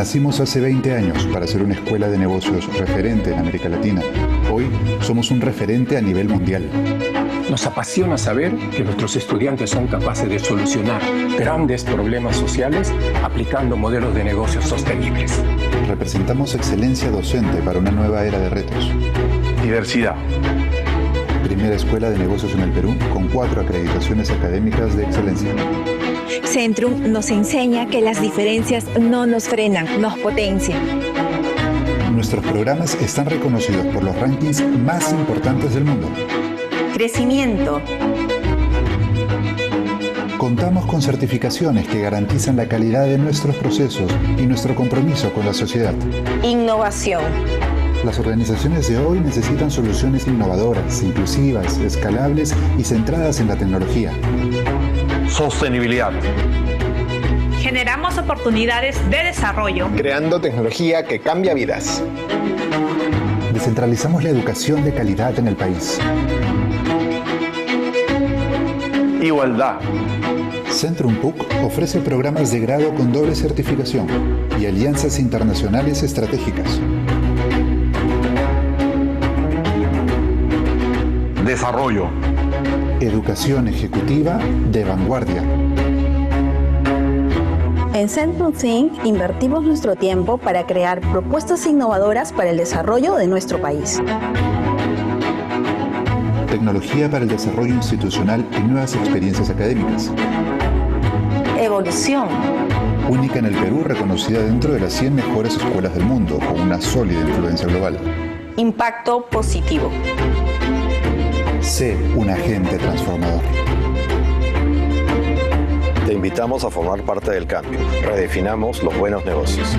Nacimos hace 20 años para ser una escuela de negocios referente en América Latina. Hoy somos un referente a nivel mundial. Nos apasiona saber que nuestros estudiantes son capaces de solucionar grandes problemas sociales aplicando modelos de negocios sostenibles. Representamos excelencia docente para una nueva era de retos. Diversidad. Primera escuela de negocios en el Perú con 4 acreditaciones académicas de excelencia. Centrum nos enseña que las diferencias no nos frenan, nos potencian. Nuestros programas están reconocidos por los rankings más importantes del mundo. Crecimiento. Contamos con certificaciones que garantizan la calidad de nuestros procesos y nuestro compromiso con la sociedad. Innovación. Las organizaciones de hoy necesitan soluciones innovadoras, inclusivas, escalables y centradas en la tecnología. Sostenibilidad. Generamos oportunidades de desarrollo. Creando tecnología que cambia vidas. Descentralizamos la educación de calidad en el país. Igualdad. Centrum PUC ofrece programas de grado con doble certificación y alianzas internacionales estratégicas. Desarrollo. Educación ejecutiva de vanguardia. En Centrum Think invertimos nuestro tiempo para crear propuestas innovadoras para el desarrollo de nuestro país. Tecnología para el desarrollo institucional y nuevas experiencias académicas. Evolución. Única en el Perú, reconocida dentro de las 100 mejores escuelas del mundo, con una sólida influencia global. Impacto positivo. Sé un agente transformador. Te invitamos a formar parte del cambio. Redefinamos los buenos negocios.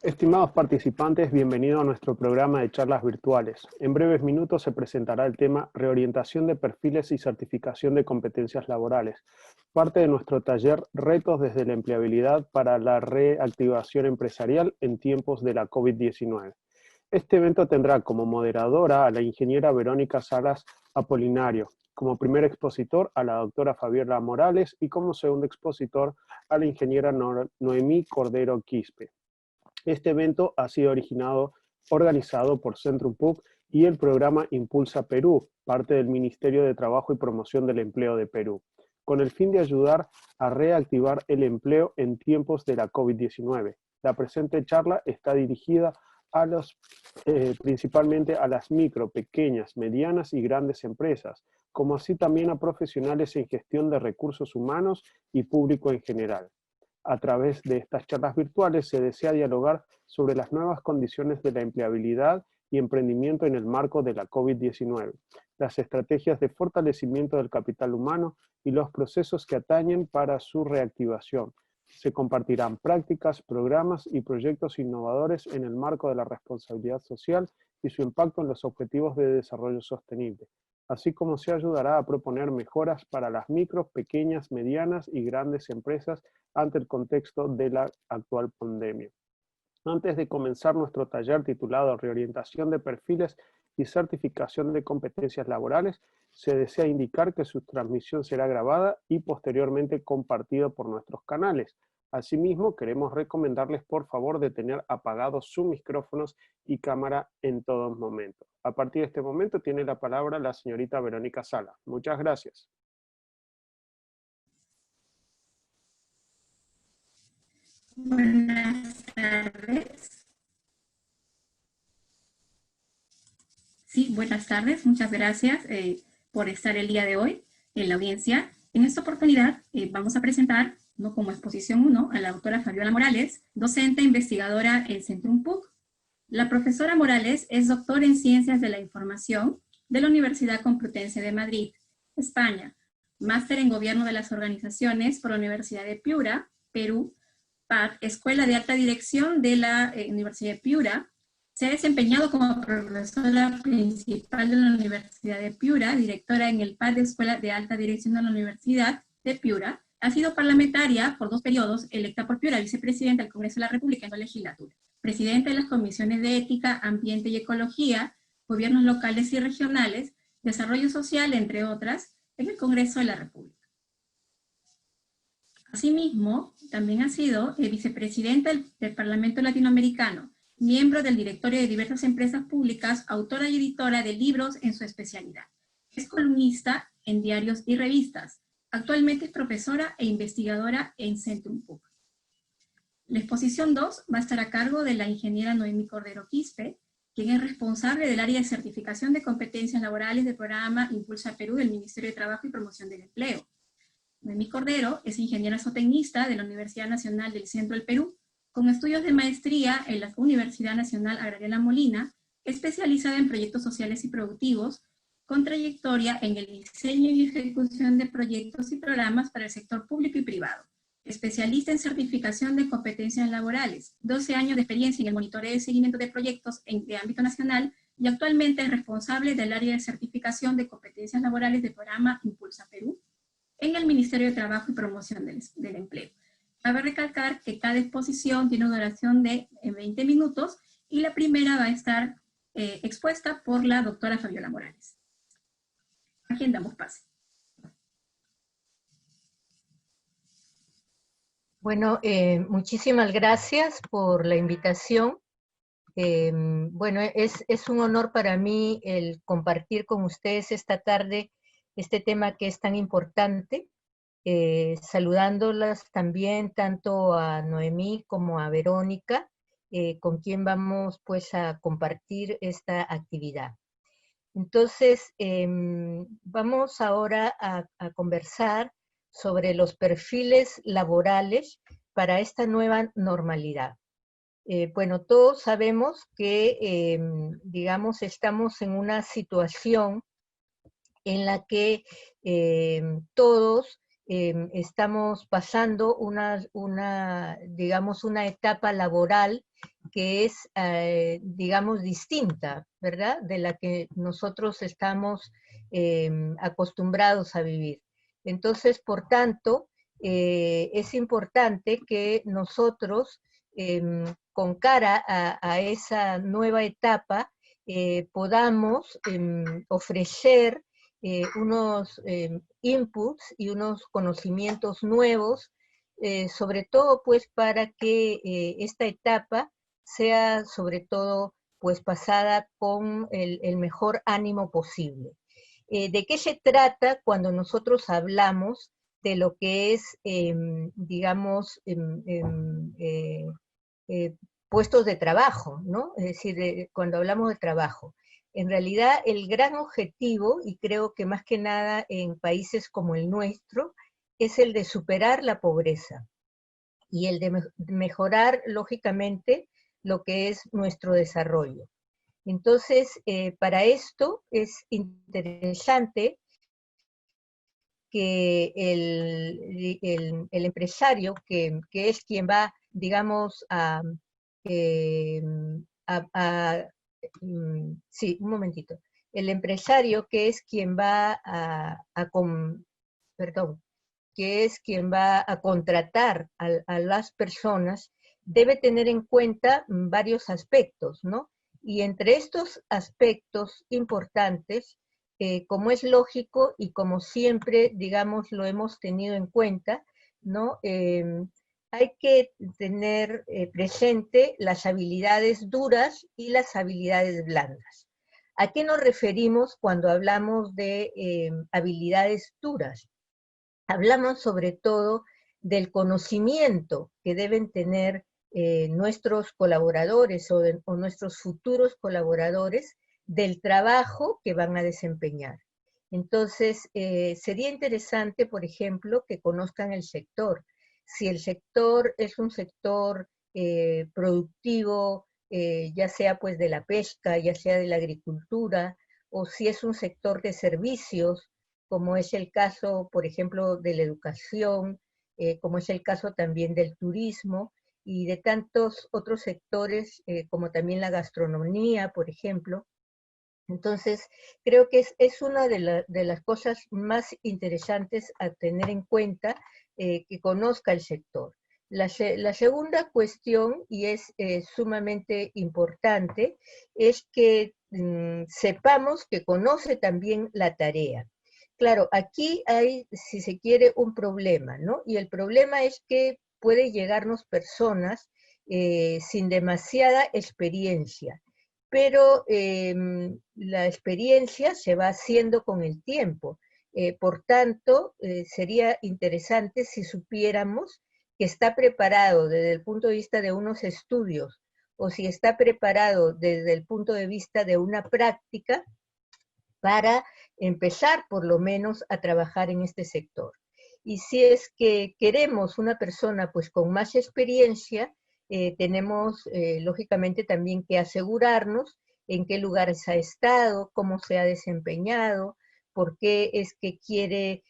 Estimados participantes, bienvenidos a nuestro programa de charlas virtuales. En breves minutos se presentará el tema Reorientación de perfiles y certificación de competencias laborales, parte de nuestro taller Retos desde la empleabilidad para la reactivación empresarial en tiempos de la COVID-19. Este evento tendrá como moderadora a la ingeniera Verónica Salas Apolinario, como primer expositor a la doctora Fabiola Morales y como segundo expositor a la ingeniera Noemí Cordero Quispe. Este evento ha sido organizado por Centrum PUC y el programa Impulsa Perú, parte del Ministerio de Trabajo y Promoción del Empleo de Perú, con el fin de ayudar a reactivar el empleo en tiempos de la COVID-19. La presente charla está dirigida a principalmente a las micro, pequeñas, medianas y grandes empresas, como así también a profesionales en gestión de recursos humanos y público en general. A través de estas charlas virtuales se desea dialogar sobre las nuevas condiciones de la empleabilidad y emprendimiento en el marco de la COVID-19, las estrategias de fortalecimiento del capital humano y los procesos que atañen para su reactivación. Se compartirán prácticas, programas y proyectos innovadores en el marco de la responsabilidad social y su impacto en los objetivos de desarrollo sostenible, así como se ayudará a proponer mejoras para las micro, pequeñas, medianas y grandes empresas ante el contexto de la actual pandemia. Antes de comenzar nuestro taller titulado Reorientación de perfiles y certificación de competencias laborales, se desea indicar que su transmisión será grabada y posteriormente compartida por nuestros canales. Asimismo, queremos recomendarles por favor de tener apagados sus micrófonos y cámara en todo momento. A partir de este momento tiene la palabra la señorita Verónica Sala. Muchas gracias. Buenas tardes. Sí, buenas tardes. Muchas gracias por estar el día de hoy en la audiencia. En esta oportunidad vamos a presentar, ¿no?, como exposición 1, a la doctora Fabiola Morales, docente e investigadora en Centrum PUC. La profesora Morales es doctora en Ciencias de la Información de la Universidad Complutense de Madrid, España, máster en Gobierno de las Organizaciones por la Universidad de Piura, Perú, PAC, Escuela de Alta Dirección de la Universidad de Piura, Se ha desempeñado como profesora principal de la Universidad de Piura, directora en el PAD de Escuela de Alta Dirección de la Universidad de Piura. Ha sido parlamentaria por 2 periodos, electa por Piura, vicepresidenta del Congreso de la República en la legislatura, presidenta de las comisiones de Ética, Ambiente y Ecología, Gobiernos locales y regionales, Desarrollo social, entre otras, en el Congreso de la República. Asimismo, también ha sido vicepresidenta del Parlamento Latinoamericano, miembro del directorio de diversas empresas públicas, autora y editora de libros en su especialidad. Es columnista en diarios y revistas. Actualmente es profesora e investigadora en Centrum PUC. La exposición 2 va a estar a cargo de la ingeniera Noemí Cordero Quispe, quien es responsable del área de certificación de competencias laborales del programa Impulsa Perú del Ministerio de Trabajo y Promoción del Empleo. Noemí Cordero es ingeniera zootecnista de la Universidad Nacional del Centro del Perú, con estudios de maestría en la Universidad Nacional Agraria La Molina, especializada en proyectos sociales y productivos, con trayectoria en el diseño y ejecución de proyectos y programas para el sector público y privado. Especialista en certificación de competencias laborales, 12 años de experiencia en el monitoreo y seguimiento de proyectos de ámbito nacional, y actualmente es responsable del área de certificación de competencias laborales del programa Impulsa Perú en el Ministerio de Trabajo y Promoción del Empleo. Cabe recalcar que cada exposición tiene una duración de 20 minutos y la primera va a estar expuesta por la doctora Fabiola Morales. A quien damos pase. Bueno, muchísimas gracias por la invitación. Bueno, es un honor para mí el compartir con ustedes esta tarde este tema que es tan importante. Saludándolas también tanto a Noemí como a Verónica, con quien vamos pues a compartir esta actividad. Entonces, vamos ahora a conversar sobre los perfiles laborales para esta nueva normalidad. Bueno, todos sabemos que, digamos, estamos en una situación en la que todos estamos pasando digamos, una etapa laboral que es, digamos, distinta, ¿verdad?, de la que nosotros estamos acostumbrados a vivir. Entonces, por tanto, es importante que nosotros, con cara a esa nueva etapa, podamos ofrecer unos inputs y unos conocimientos nuevos, sobre todo pues para que esta etapa sea sobre todo pues pasada con el mejor ánimo posible. ¿De qué se trata cuando nosotros hablamos de lo que es, digamos, puestos de trabajo, ¿no? Es decir, cuando hablamos de trabajo. En realidad, el gran objetivo, y creo que más que nada en países como el nuestro, es el de superar la pobreza y el de mejorar, lógicamente, lo que es nuestro desarrollo. Entonces, para esto es interesante que el empresario, que es quien va, digamos, sí, un momentito. El empresario, que es quien va que es quien va a contratar a las personas, debe tener en cuenta varios aspectos, ¿no? Y entre estos aspectos importantes, como es lógico y como siempre, digamos, lo hemos tenido en cuenta, ¿no? Hay que tener presente las habilidades duras y las habilidades blandas. ¿A qué nos referimos cuando hablamos de habilidades duras? Hablamos sobre todo del conocimiento que deben tener nuestros colaboradores o nuestros futuros colaboradores del trabajo que van a desempeñar. Entonces, sería interesante, por ejemplo, que conozcan el sector. Si el sector es un sector productivo, ya sea pues de la pesca, ya sea de la agricultura, o si es un sector de servicios, como es el caso, por ejemplo, de la educación, como es el caso también del turismo. y de tantos otros sectores, como también la gastronomía, por ejemplo. Entonces, creo que es una de las cosas más interesantes a tener en cuenta, que conozca el sector. La segunda cuestión, y es sumamente importante, es que sepamos que conoce también la tarea. Claro, aquí hay, si se quiere, un problema, ¿no? Y el problema es que puede llegarnos personas sin demasiada experiencia, pero la experiencia se va haciendo con el tiempo. Por tanto, sería interesante si supiéramos que está preparado desde el punto de vista de unos estudios, o si está preparado desde el punto de vista de una práctica, para empezar por lo menos a trabajar en este sector. Y si es que queremos una persona pues con más experiencia, tenemos lógicamente también que asegurarnos en qué lugares ha estado, cómo se ha desempeñado, por qué es que quiere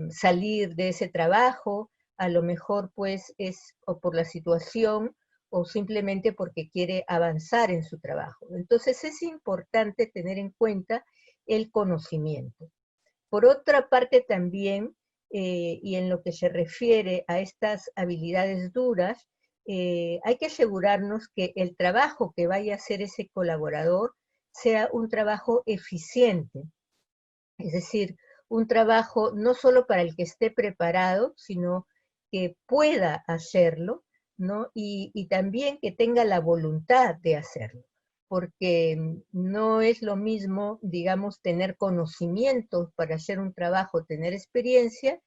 salir de ese trabajo. A lo mejor pues es o por la situación o simplemente porque quiere avanzar en su trabajo. Entonces es importante tener en cuenta el conocimiento. Por otra parte también, y en lo que se refiere a estas habilidades duras, hay que asegurarnos que el trabajo que vaya a hacer ese colaborador sea un trabajo eficiente, es decir, un trabajo no solo para el que esté preparado, sino que pueda hacerlo, ¿no? Y también que tenga la voluntad de hacerlo, porque no es lo mismo, digamos, tener conocimientos para hacer un trabajo, tener experiencia,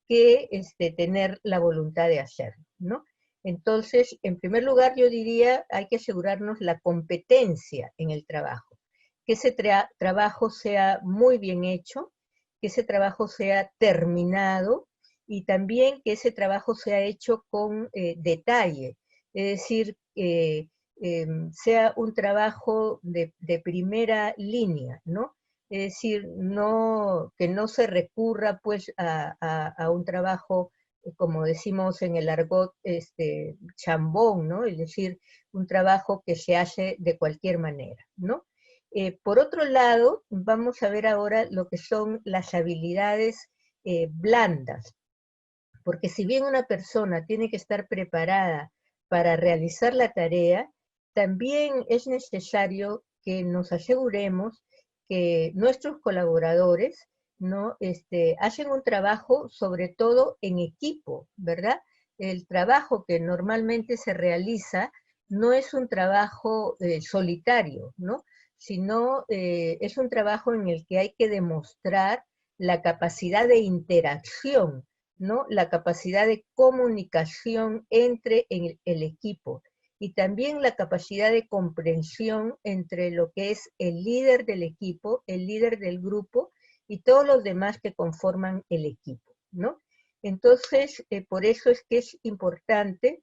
que tener la voluntad de hacerlo, ¿no? Entonces, en primer lugar, yo diría, hay que asegurarnos la competencia en el trabajo, que ese trabajo sea muy bien hecho, que ese trabajo sea terminado, y también que ese trabajo sea hecho con detalle, es decir, sea un trabajo de primera línea, ¿no? Es decir, que no se recurra pues a un trabajo, como decimos en el argot, chambón, ¿no? Es decir, un trabajo que se hace de cualquier manera, ¿no? Por otro lado, vamos a ver ahora lo que son las habilidades blandas, porque si bien una persona tiene que estar preparada para realizar la tarea, también es necesario que nos aseguremos que nuestros colaboradores, ¿no? Hacen un trabajo sobre todo en equipo, ¿verdad? El trabajo que normalmente se realiza no es un trabajo solitario, ¿no? Sino es un trabajo en el que hay que demostrar la capacidad de interacción, ¿no? La capacidad de comunicación entre el equipo, y también la capacidad de comprensión entre lo que es el líder del equipo, el líder del grupo, y todos los demás que conforman el equipo, ¿no? Entonces, por eso es que es importante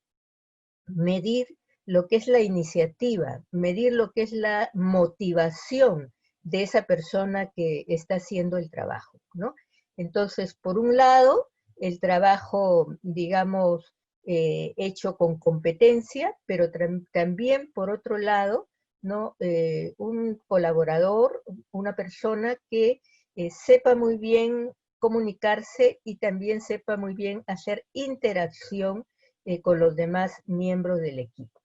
medir lo que es la iniciativa, medir lo que es la motivación de esa persona que está haciendo el trabajo, ¿no? Entonces, por un lado, el trabajo, digamos, hecho con competencia, pero también, por otro lado, ¿no? Un colaborador, una persona que sepa muy bien comunicarse y también sepa muy bien hacer interacción con los demás miembros del equipo.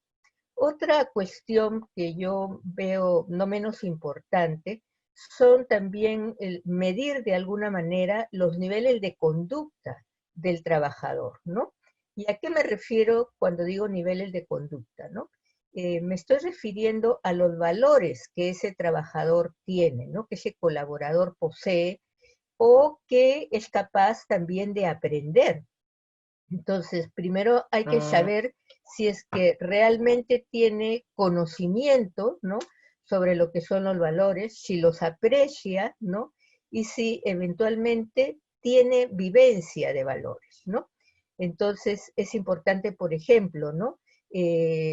Otra cuestión que yo veo no menos importante son también el medir de alguna manera los niveles de conducta del trabajador, ¿no? ¿Y a qué me refiero cuando digo niveles de conducta, ¿no? Me estoy refiriendo a los valores que ese trabajador tiene, ¿no? Que ese colaborador posee, o que es capaz también de aprender. Entonces, primero hay que saber si es que realmente tiene conocimiento, ¿no? Sobre lo que son los valores, si los aprecia, ¿no? Y si eventualmente tiene vivencia de valores, ¿no? Entonces, es importante, por ejemplo, ¿no?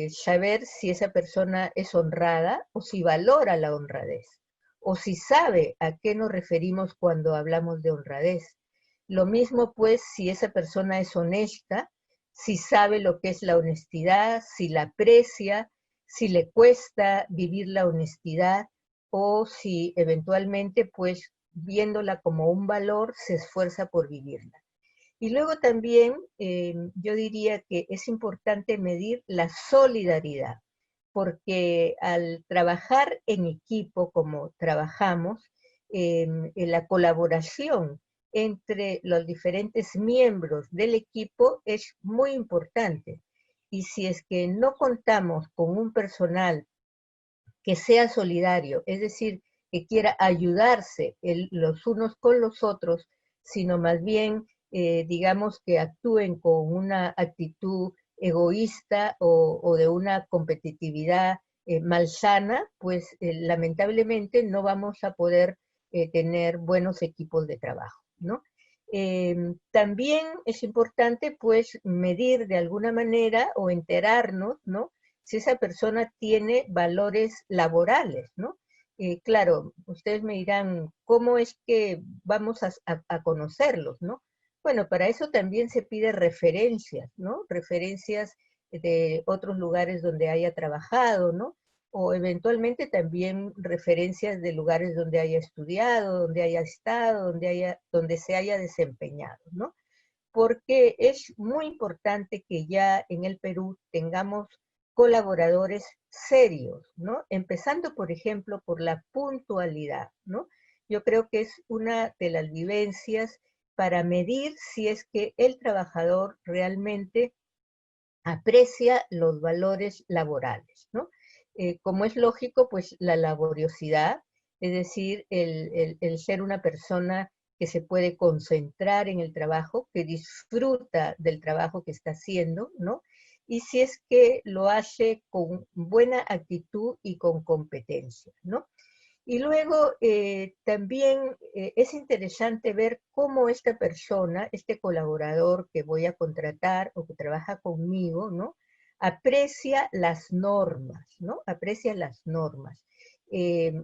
Saber si esa persona es honrada o si valora la honradez, o si sabe a qué nos referimos cuando hablamos de honradez. Lo mismo, pues, si esa persona es honesta, si sabe lo que es la honestidad, si la aprecia, si le cuesta vivir la honestidad, o si eventualmente, pues, viéndola como un valor, se esfuerza por vivirla. Y luego también yo diría que es importante medir la solidaridad, porque al trabajar en equipo como trabajamos, en la colaboración entre los diferentes miembros del equipo es muy importante. Y si es que no contamos con un personal que sea solidario, es decir, que quiera ayudarse los unos con los otros, sino más bien, digamos, que actúen con una actitud egoísta o de una competitividad malsana, pues lamentablemente no vamos a poder tener buenos equipos de trabajo, ¿no? También es importante, pues, medir de alguna manera o enterarnos, ¿no?, si esa persona tiene valores laborales, ¿no? Claro, ustedes me dirán, ¿cómo es que vamos a conocerlos, no? Bueno, para eso también se pide referencias, ¿no? Referencias de otros lugares donde haya trabajado, ¿no? O eventualmente también referencias de lugares donde haya estudiado, donde haya estado, donde se haya desempeñado, ¿no? Porque es muy importante que ya en el Perú tengamos colaboradores serios, ¿no? Empezando, por ejemplo, por la puntualidad, ¿no? Yo creo que es una de las vivencias para medir si es que el trabajador realmente aprecia los valores laborales, ¿no? Como es lógico, pues la laboriosidad, es decir, el ser una persona que se puede concentrar en el trabajo, que disfruta del trabajo que está haciendo, ¿no? Y si es que lo hace con buena actitud y con competencia, ¿no? Y luego también es interesante ver cómo esta persona, este colaborador que voy a contratar o que trabaja conmigo, ¿no?, aprecia las normas, ¿no? Aprecia las normas.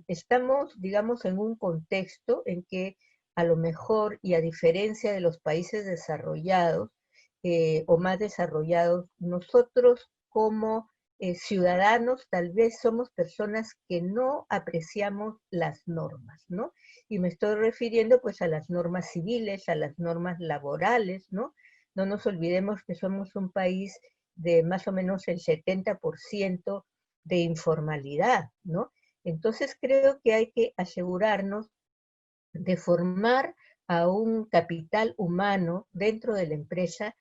Estamos, digamos, en un contexto en que a lo mejor, y a diferencia de los países desarrollados o más desarrollados, nosotros como ciudadanos tal vez somos personas que no apreciamos las normas, ¿no? Y me estoy refiriendo pues a las normas civiles, a las normas laborales, ¿no? No nos olvidemos que somos un país de más o menos el 70% de informalidad, ¿no? Entonces creo que hay que asegurarnos de formar a un capital humano dentro de la empresa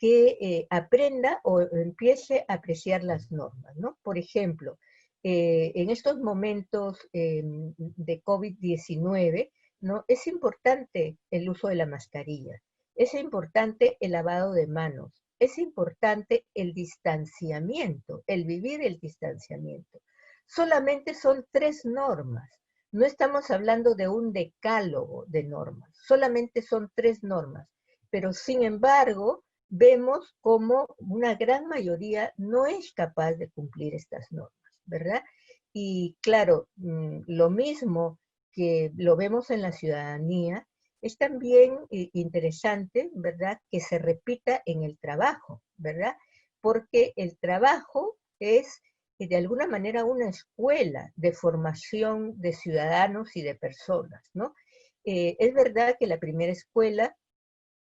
que aprenda o empiece a apreciar las normas, ¿no? Por ejemplo, en estos momentos de COVID-19, ¿no?, es importante el uso de la mascarilla, es importante el lavado de manos, es importante el distanciamiento, el vivir el distanciamiento. Solamente son 3 normas, no estamos hablando de un decálogo de normas, solamente son 3 normas, pero sin embargo, vemos como una gran mayoría no es capaz de cumplir estas normas, ¿verdad? Y claro, lo mismo que lo vemos en la ciudadanía, es también interesante, ¿verdad?, que se repita en el trabajo, ¿verdad? Porque el trabajo es de alguna manera una escuela de formación de ciudadanos y de personas, ¿no? Es verdad que la primera escuela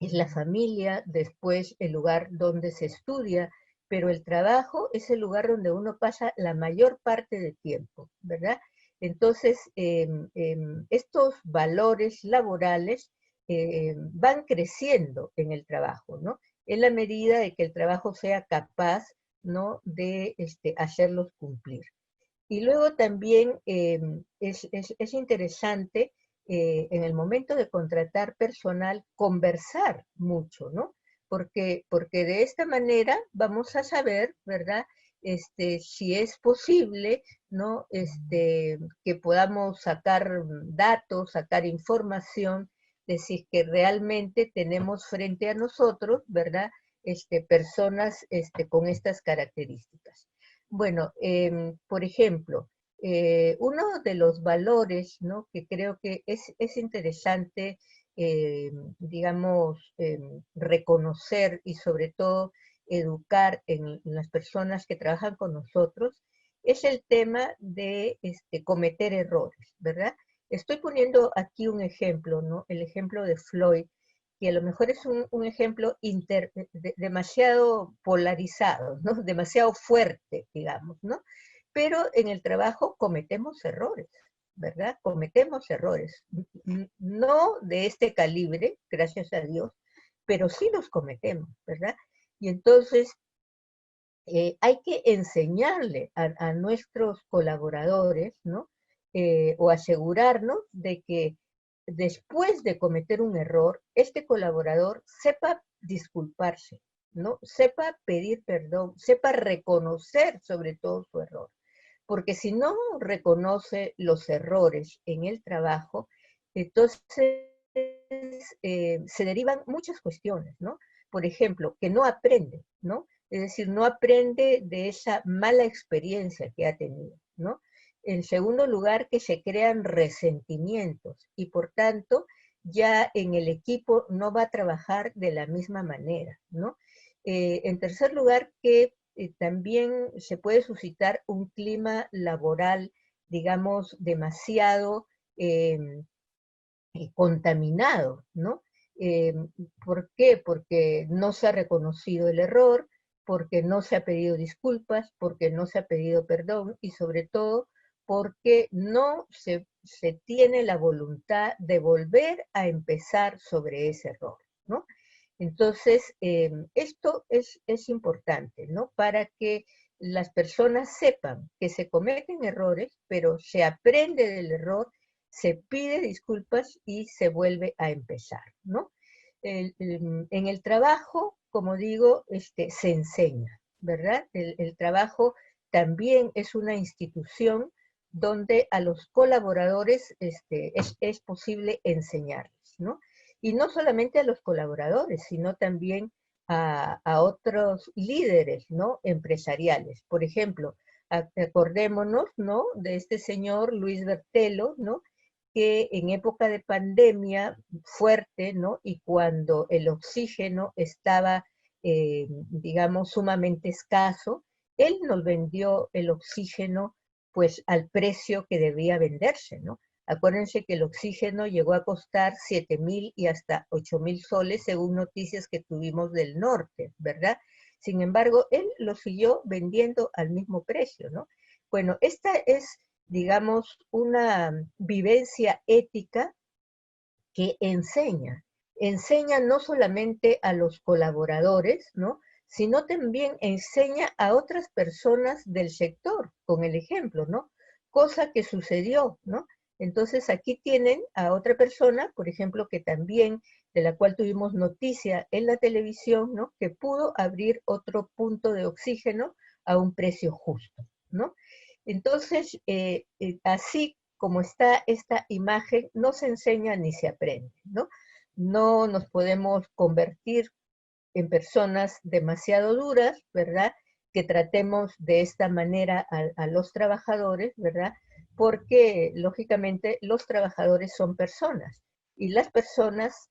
es la familia, después el lugar donde se estudia, pero el trabajo es el lugar donde uno pasa la mayor parte del tiempo, ¿verdad? Entonces, estos valores laborales van creciendo en el trabajo, ¿no? En la medida de que el trabajo sea capaz, ¿no?, de hacerlos cumplir. Y luego también es interesante en el momento de contratar personal, conversar mucho, ¿no? Porque de esta manera vamos a saber, ¿verdad?, si es posible, ¿no?, que podamos sacar datos, sacar información, de si que realmente tenemos frente a nosotros, ¿verdad?, personas con estas características. Bueno, por ejemplo, uno de los valores, ¿no?, que creo que es interesante, digamos, reconocer y sobre todo educar en las personas que trabajan con nosotros es el tema de cometer errores, ¿verdad? Estoy poniendo aquí un ejemplo, ¿no? El ejemplo de Floyd, que a lo mejor es un ejemplo demasiado polarizado, ¿no? Demasiado fuerte, digamos, ¿no? Pero en el trabajo cometemos errores, ¿verdad? Cometemos errores, no de este calibre, gracias a Dios, pero sí los cometemos, ¿verdad? Y entonces hay que enseñarle a nuestros colaboradores, ¿no? O asegurarnos de que después de cometer un error, este colaborador sepa disculparse, ¿no? Sepa pedir perdón, sepa reconocer sobre todo su error. Porque si no reconoce los errores en el trabajo, entonces se derivan muchas cuestiones, ¿no? Por ejemplo, que no aprende, ¿no? Es decir, no aprende de esa mala experiencia que ha tenido, ¿no? En segundo lugar, que se crean resentimientos y por tanto ya en el equipo no va a trabajar de la misma manera, ¿no? En tercer lugar, que también se puede suscitar un clima laboral, digamos, demasiado contaminado, ¿no? ¿Por qué? Porque no se ha reconocido el error, porque no se ha pedido disculpas, porque no se ha pedido perdón y sobre todo porque no se tiene la voluntad de volver a empezar sobre ese error, ¿no? Entonces, esto es importante, ¿no? Para que las personas sepan que se cometen errores, pero se aprende del error, se pide disculpas y se vuelve a empezar, ¿no? En el trabajo, como digo, se enseña, ¿verdad? El trabajo también es una institución donde a los colaboradores es posible enseñarles, ¿no? Y no solamente a los colaboradores, sino también a otros líderes, ¿no? Empresariales. Por ejemplo, acordémonos, ¿no? De este señor Luis Bertelo, ¿no? Que en época de pandemia fuerte, ¿no? Y cuando el oxígeno estaba, digamos, sumamente escaso, él nos vendió el oxígeno pues al precio que debía venderse, ¿no? Acuérdense que el oxígeno llegó a costar 7.000 y hasta 8.000 soles, según noticias que tuvimos del norte, ¿verdad? Sin embargo, él lo siguió vendiendo al mismo precio, ¿no? Bueno, esta es, digamos, una vivencia ética que enseña no solamente a los colaboradores, ¿no? Sino también enseña a otras personas del sector, con el ejemplo, ¿no? Cosa que sucedió, ¿no? Entonces aquí tienen a otra persona, por ejemplo, que también, de la cual tuvimos noticia en la televisión, ¿no? Que pudo abrir otro punto de oxígeno a un precio justo, ¿no? Entonces, así como está esta imagen, no se enseña ni se aprende, ¿no? No nos podemos convertir en personas demasiado duras, ¿verdad? Que tratemos de esta manera a los trabajadores, ¿verdad? Porque, lógicamente, los trabajadores son personas y las personas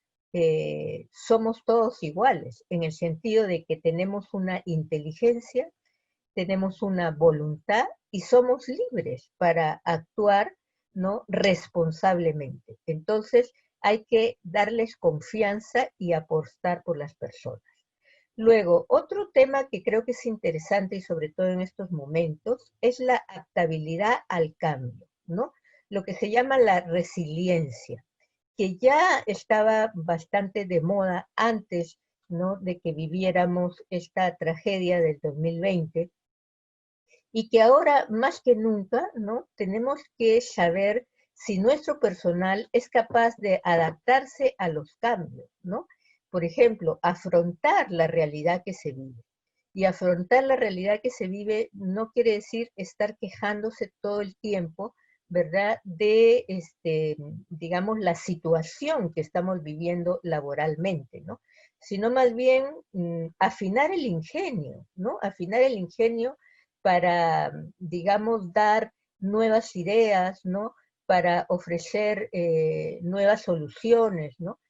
somos todos iguales, en el sentido de que tenemos una inteligencia, tenemos una voluntad y somos libres para actuar, ¿no? Responsablemente. Entonces, hay que darles confianza y apostar por las personas. Luego, otro tema que creo que es interesante y sobre todo en estos momentos es la adaptabilidad al cambio, ¿no? Lo que se llama la resiliencia, que ya estaba bastante de moda antes, ¿no? De que viviéramos esta tragedia del 2020 y que ahora más que nunca, ¿no? Tenemos que saber si nuestro personal es capaz de adaptarse a los cambios, ¿no? Por ejemplo, afrontar la realidad que se vive. Y afrontar la realidad que se vive no quiere decir estar quejándose todo el tiempo, ¿verdad? De, digamos, la situación que estamos viviendo laboralmente, ¿no? Sino más bien afinar el ingenio, ¿no? Afinar el ingenio para, digamos, dar nuevas ideas, ¿no? Para ofrecer nuevas soluciones, ¿no?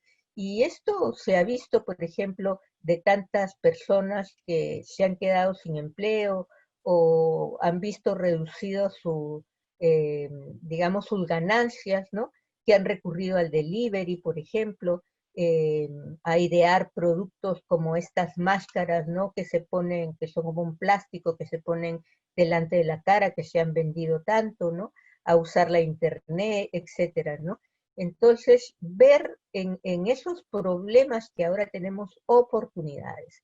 Y esto se ha visto, por ejemplo, de tantas personas que se han quedado sin empleo o han visto reducido su, digamos, sus ganancias, ¿no? Que han recurrido al delivery, por ejemplo, a idear productos como estas máscaras, ¿no? Que se ponen, que son como un plástico, que se ponen delante de la cara, que se han vendido tanto, ¿no? A usar la internet, etcétera, ¿no? Entonces, ver en esos problemas que ahora tenemos oportunidades.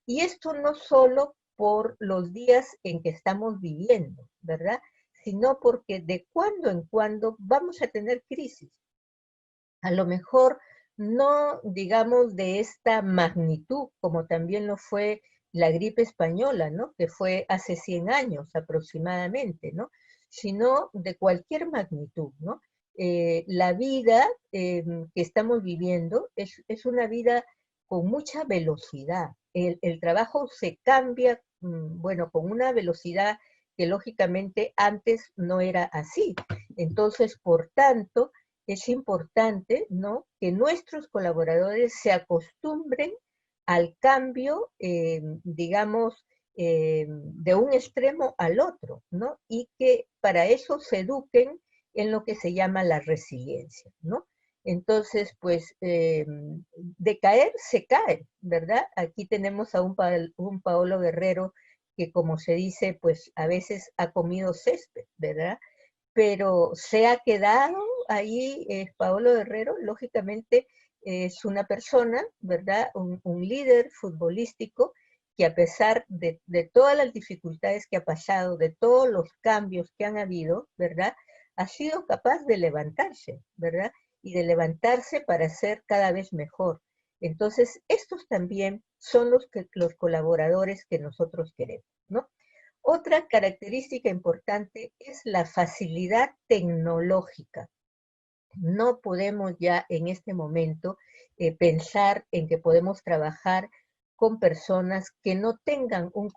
Y esto no solo por los días en que estamos viviendo, ¿verdad? Sino porque de cuando en cuando vamos a tener crisis. A lo mejor no, digamos, de esta magnitud, como también lo fue la gripe española, ¿no? Que fue hace 100 años aproximadamente, ¿no? Sino de cualquier magnitud, ¿no? La vida que estamos viviendo es una vida con mucha velocidad. El trabajo se cambia, bueno, con una velocidad que lógicamente antes no era así. Entonces, por tanto, es importante, ¿no?, que nuestros colaboradores se acostumbren al cambio, digamos, de un extremo al otro, ¿no? Y que para eso se eduquen en lo que se llama la resiliencia, ¿no? Entonces, pues, de caer se cae, ¿verdad? Aquí tenemos a un Paolo Guerrero que, como se dice, pues a veces ha comido césped, ¿verdad? Pero se ha quedado ahí. Paolo Guerrero, lógicamente, es una persona, ¿verdad? Un líder futbolístico que, a pesar de todas las dificultades que ha pasado, de todos los cambios que han habido, ¿verdad?, ha sido capaz de levantarse, ¿verdad? Y de levantarse para ser cada vez mejor. Entonces, estos también son los colaboradores que nosotros queremos, ¿no? Otra característica importante es la facilidad tecnológica. No podemos ya en este momento pensar en que podemos trabajar con personas que no tengan un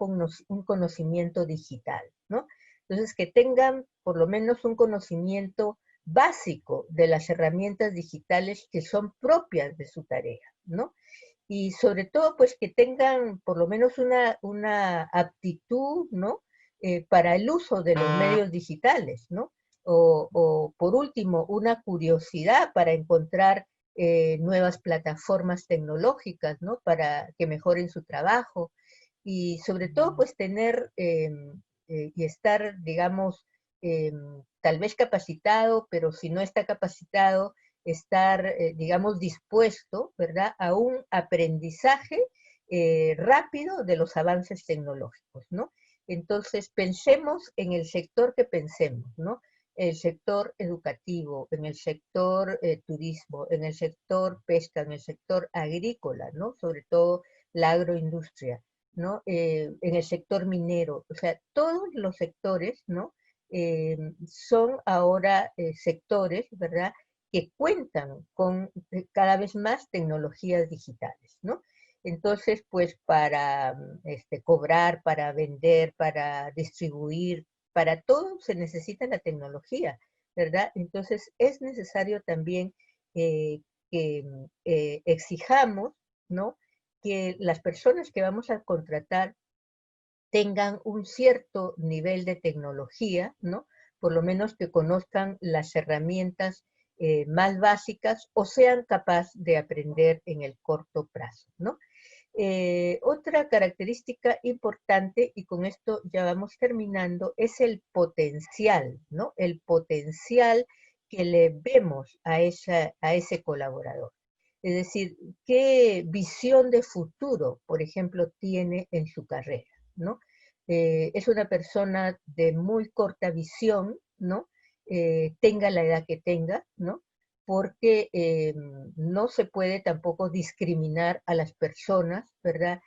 conocimiento digital, ¿no? Entonces, que tengan por lo menos un conocimiento básico de las herramientas digitales que son propias de su tarea, ¿no? Y sobre todo, pues, que tengan por lo menos una aptitud, ¿no?, para el uso de los medios digitales, ¿no? O por último, una curiosidad para encontrar nuevas plataformas tecnológicas, ¿no?, para que mejoren su trabajo. Y sobre todo, pues, tener y estar, digamos, tal vez capacitado, pero si no está capacitado, estar, digamos, dispuesto, ¿verdad?, a un aprendizaje rápido de los avances tecnológicos, ¿no? Entonces, pensemos en el sector que pensemos, ¿no? El sector educativo, en el sector turismo, en el sector pesca, en el sector agrícola, ¿no? Sobre todo la agroindustria, ¿no? En el sector minero. O sea, todos los sectores, ¿no?, son ahora sectores, ¿verdad?, que cuentan con cada vez más tecnologías digitales, ¿no? Entonces, pues, para cobrar, para vender, para distribuir, para todo se necesita la tecnología, ¿verdad? Entonces, es necesario también que exijamos, ¿no?, que las personas que vamos a contratar tengan un cierto nivel de tecnología, ¿no? Por lo menos que conozcan las herramientas más básicas o sean capaces de aprender en el corto plazo, ¿no? Otra característica importante, y con esto ya vamos terminando, es el potencial, ¿no? El potencial que le vemos a ese colaborador. Es decir, qué visión de futuro, por ejemplo, tiene en su carrera, ¿no? Es una persona de muy corta visión, ¿no? Tenga la edad que tenga, ¿no? Porque no se puede tampoco discriminar a las personas, ¿verdad?,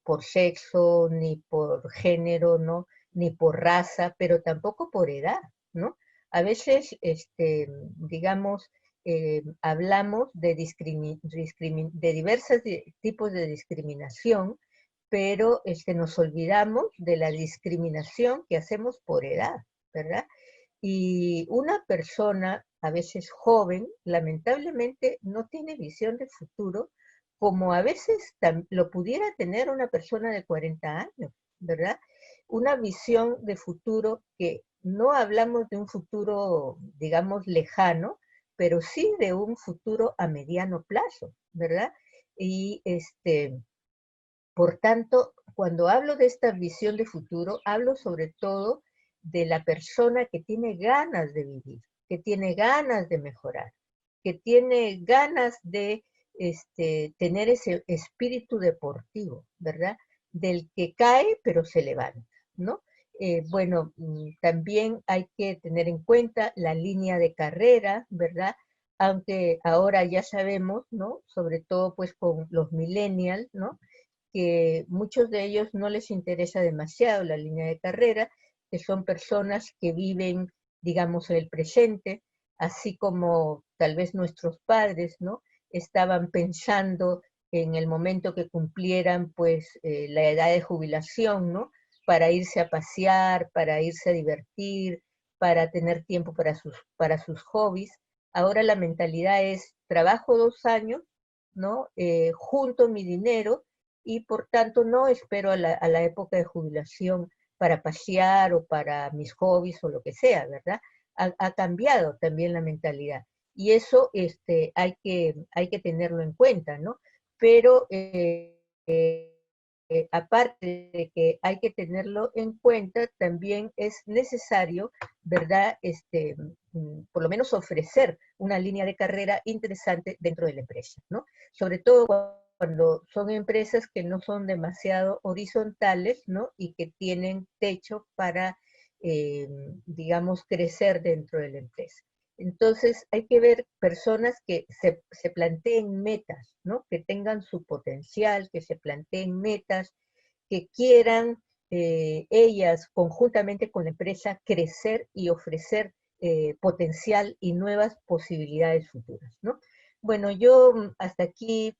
por sexo, ni por género, ¿no?, ni por raza, pero tampoco por edad, ¿no? A veces, digamos, hablamos de diversos tipos de discriminación, pero nos olvidamos de la discriminación que hacemos por edad, ¿verdad? Y una persona, a veces joven, lamentablemente no tiene visión de futuro como a veces lo pudiera tener una persona de 40 años, ¿verdad? Una visión de futuro que no hablamos de un futuro, digamos, lejano, pero sí de un futuro a mediano plazo, ¿verdad? Y por tanto, cuando hablo de esta visión de futuro, hablo sobre todo de la persona que tiene ganas de vivir, que tiene ganas de mejorar, que tiene ganas de tener ese espíritu deportivo, ¿verdad? Del que cae pero se levanta, ¿no? Bueno, también hay que tener en cuenta la línea de carrera, ¿verdad? Aunque ahora ya sabemos, ¿no? Sobre todo pues con los millennials, ¿no? Que muchos de ellos no les interesa demasiado la línea de carrera, que son personas que viven, digamos, el presente, así como tal vez nuestros padres, ¿no? Estaban pensando en el momento que cumplieran, pues, la edad de jubilación, ¿no? Para irse a pasear, para irse a divertir, para tener tiempo para sus hobbies. Ahora la mentalidad es, trabajo 2 años, ¿no? Junto mi dinero, y por tanto no espero a la época de jubilación para pasear o para mis hobbies o lo que sea, ¿verdad? Ha cambiado también la mentalidad. Y eso hay que tenerlo en cuenta, ¿no? Pero aparte de que hay que tenerlo en cuenta, también es necesario, ¿verdad? Por lo menos ofrecer una línea de carrera interesante dentro de la empresa, ¿no? Sobre todo cuando son empresas que no son demasiado horizontales, ¿no? Y que tienen techo para, digamos, crecer dentro de la empresa. Entonces hay que ver personas que se planteen metas, ¿no? Que tengan su potencial, que se planteen metas, que quieran ellas conjuntamente con la empresa crecer y ofrecer potencial y nuevas posibilidades futuras, ¿no? Bueno, yo hasta aquí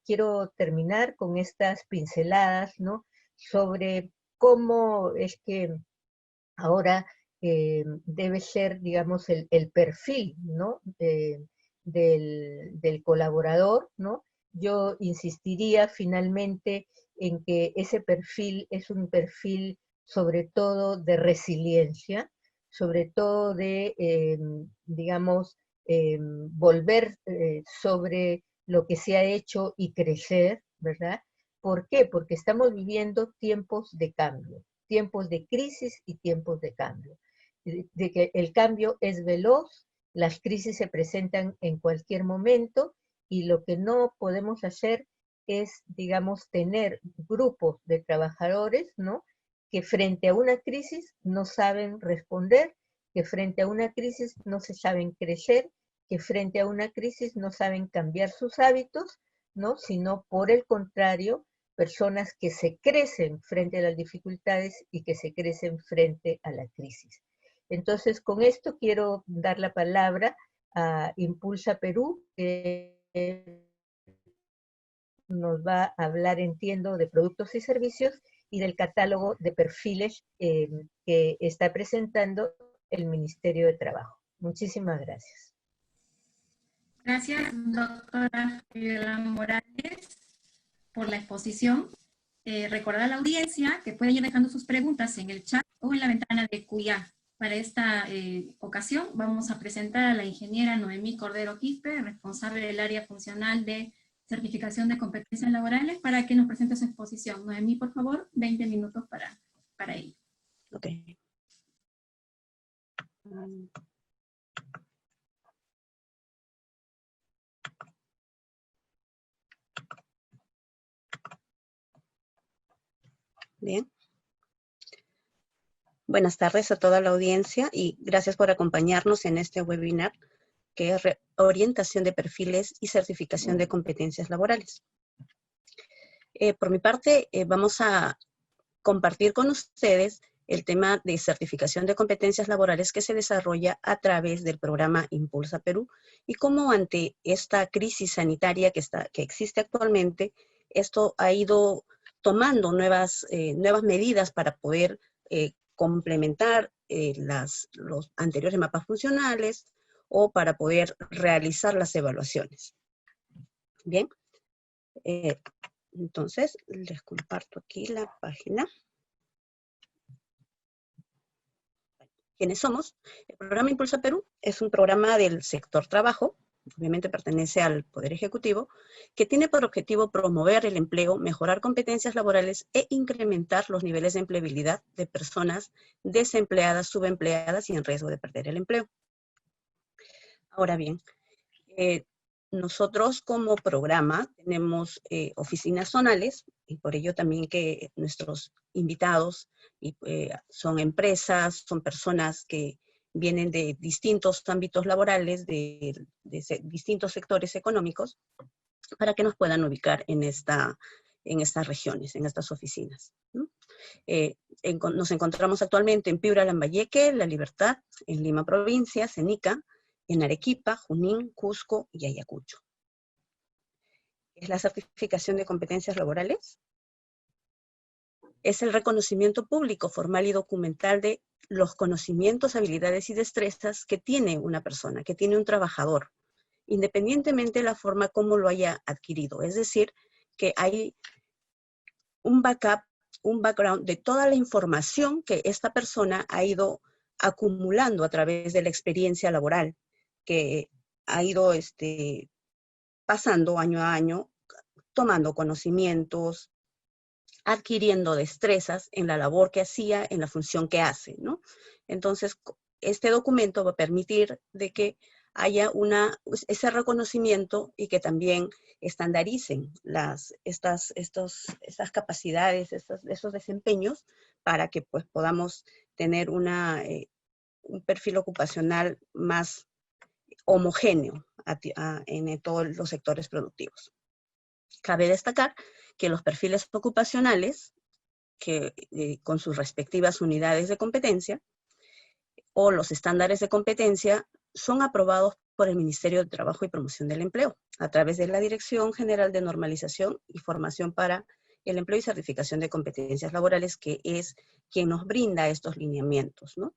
quiero terminar con estas pinceladas, ¿no? Sobre cómo es que ahora debe ser, digamos, el perfil, ¿no? Del colaborador, ¿no? Yo insistiría finalmente en que ese perfil es un perfil sobre todo de resiliencia, sobre todo de, digamos, volver sobre lo que se ha hecho y crecer, ¿verdad? ¿Por qué? Porque estamos viviendo tiempos de cambio, tiempos de crisis y tiempos de cambio. De que el cambio es veloz, las crisis se presentan en cualquier momento y lo que no podemos hacer es, digamos, tener grupos de trabajadores, ¿no? Que frente a una crisis no saben responder, que frente a una crisis no se saben crecer, que frente a una crisis no saben cambiar sus hábitos, ¿no? Sino por el contrario, personas que se crecen frente a las dificultades y que se crecen frente a la crisis. Entonces, con esto quiero dar la palabra a Impulsa Perú, que nos va a hablar, entiendo, de productos y servicios y del catálogo de perfiles que está presentando el Ministerio de Trabajo. Muchísimas gracias. Gracias, doctora Fabiola Morales, por la exposición. Recordar a la audiencia que pueden ir dejando sus preguntas en el chat o en la ventana de QIA. Para esta ocasión vamos a presentar a la ingeniera Noemí Cordero Quispe, responsable del área funcional de certificación de competencias laborales, para que nos presente su exposición. Noemí, por favor, 20 minutos para ello. Ok. Bien. Buenas tardes a toda la audiencia y gracias por acompañarnos en este webinar que es orientación de perfiles y certificación de competencias laborales. Por mi parte, vamos a compartir con ustedes el tema de certificación de competencias laborales que se desarrolla a través del programa Impulsa Perú y cómo ante esta crisis sanitaria que existe actualmente, esto ha ido tomando nuevas medidas para poder complementar los anteriores mapas funcionales o para poder realizar las evaluaciones. Bien, Entonces, les comparto aquí la página. ¿Quiénes somos? El programa Impulsa Perú es un programa del sector trabajo, obviamente pertenece al Poder Ejecutivo, que tiene por objetivo promover el empleo, mejorar competencias laborales e incrementar los niveles de empleabilidad de personas desempleadas, subempleadas y en riesgo de perder el empleo. Ahora bien, nosotros como programa tenemos oficinas zonales y por ello también que nuestros invitados son empresas, son personas que vienen de distintos ámbitos laborales, de distintos sectores económicos, para que nos puedan ubicar en estas regiones, en estas oficinas, ¿no? Nos encontramos actualmente en Piura, Lambayeque, La Libertad, en Lima Provincia, Cenica, en Arequipa, Junín, Cusco y Ayacucho. ¿Es la certificación de competencias laborales? Es el reconocimiento público, formal y documental de los conocimientos, habilidades y destrezas que tiene una persona, que tiene un trabajador, independientemente de la forma como lo haya adquirido. Es decir, que hay un backup, un background de toda la información que esta persona ha ido acumulando a través de la experiencia laboral, que ha ido pasando año a año, tomando conocimientos, adquiriendo destrezas en la labor que hacía, en la función que hace, ¿no? Entonces, este documento va a permitir de que haya ese reconocimiento y que también estandaricen estas capacidades, esos desempeños, para que pues, podamos tener un perfil ocupacional más homogéneo en todos los sectores productivos. Cabe destacar que los perfiles ocupacionales, con sus respectivas unidades de competencia, o los estándares de competencia, son aprobados por el Ministerio de Trabajo y Promoción del Empleo, a través de la Dirección General de Normalización y Formación para el Empleo y Certificación de Competencias Laborales, que es quien nos brinda estos lineamientos, ¿no?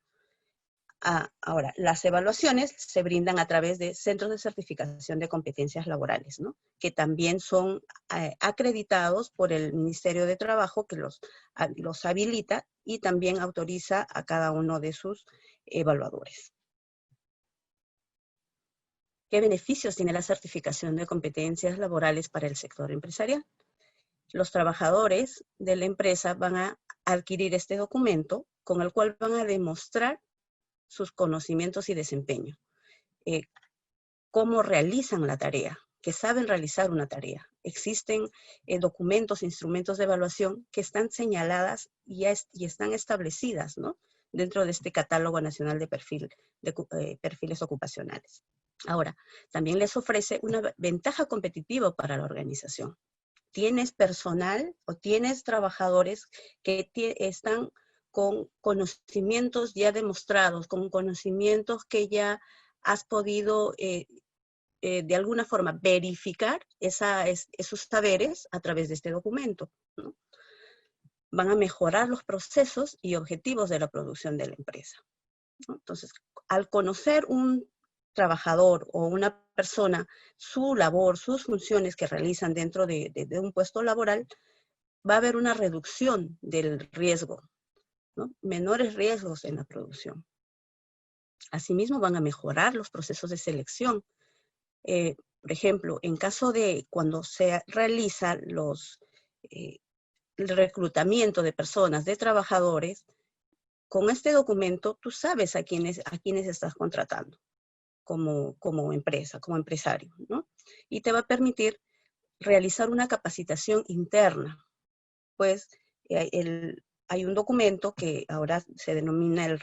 Ahora, las evaluaciones se brindan a través de centros de certificación de competencias laborales, ¿no? Que también son acreditados por el Ministerio de Trabajo, que los habilita y también autoriza a cada uno de sus evaluadores. ¿Qué beneficios tiene la certificación de competencias laborales para el sector empresarial? Los trabajadores de la empresa van a adquirir este documento con el cual van a demostrar sus conocimientos y desempeño, cómo realizan la tarea, que saben realizar una tarea. Existen documentos, instrumentos de evaluación que están señaladas y están establecidas, ¿no? Dentro de este catálogo nacional de perfiles ocupacionales. Ahora, también les ofrece una ventaja competitiva para la organización. Tienes personal o tienes trabajadores que están con conocimientos ya demostrados, con conocimientos que ya has podido de alguna forma verificar esos saberes a través de este documento, ¿no? Van a mejorar los procesos y objetivos de la producción de la empresa, ¿no? Entonces, al conocer un trabajador o una persona su labor, sus funciones que realizan dentro de un puesto laboral, va a haber una reducción del riesgo, ¿no? Menores riesgos en la producción. Asimismo, van a mejorar los procesos de selección. Por ejemplo, en caso de cuando se realiza el reclutamiento de personas, de trabajadores, con este documento tú sabes a quiénes estás contratando como empresa, como empresario, ¿no? Y te va a permitir realizar una capacitación interna, pues hay un documento que ahora se denomina un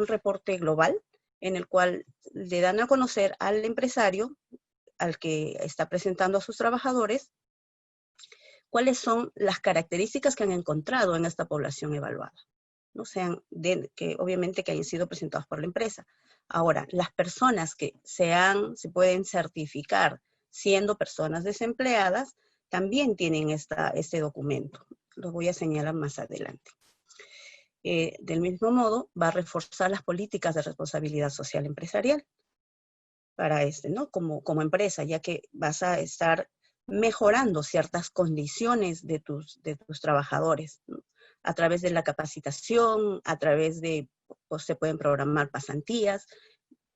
reporte global, en el cual le dan a conocer al empresario, al que está presentando a sus trabajadores, cuáles son las características que han encontrado en esta población evaluada, ¿no? Que obviamente que hayan sido presentados por la empresa. Ahora, las personas que se pueden certificar siendo personas desempleadas, también tienen este documento. Lo voy a señalar más adelante. Del mismo modo, va a reforzar las políticas de responsabilidad social empresarial. ¿no? Como empresa, ya que vas a estar mejorando ciertas condiciones de tus trabajadores, ¿no? A través de la capacitación, a través de, pues, se pueden programar pasantías,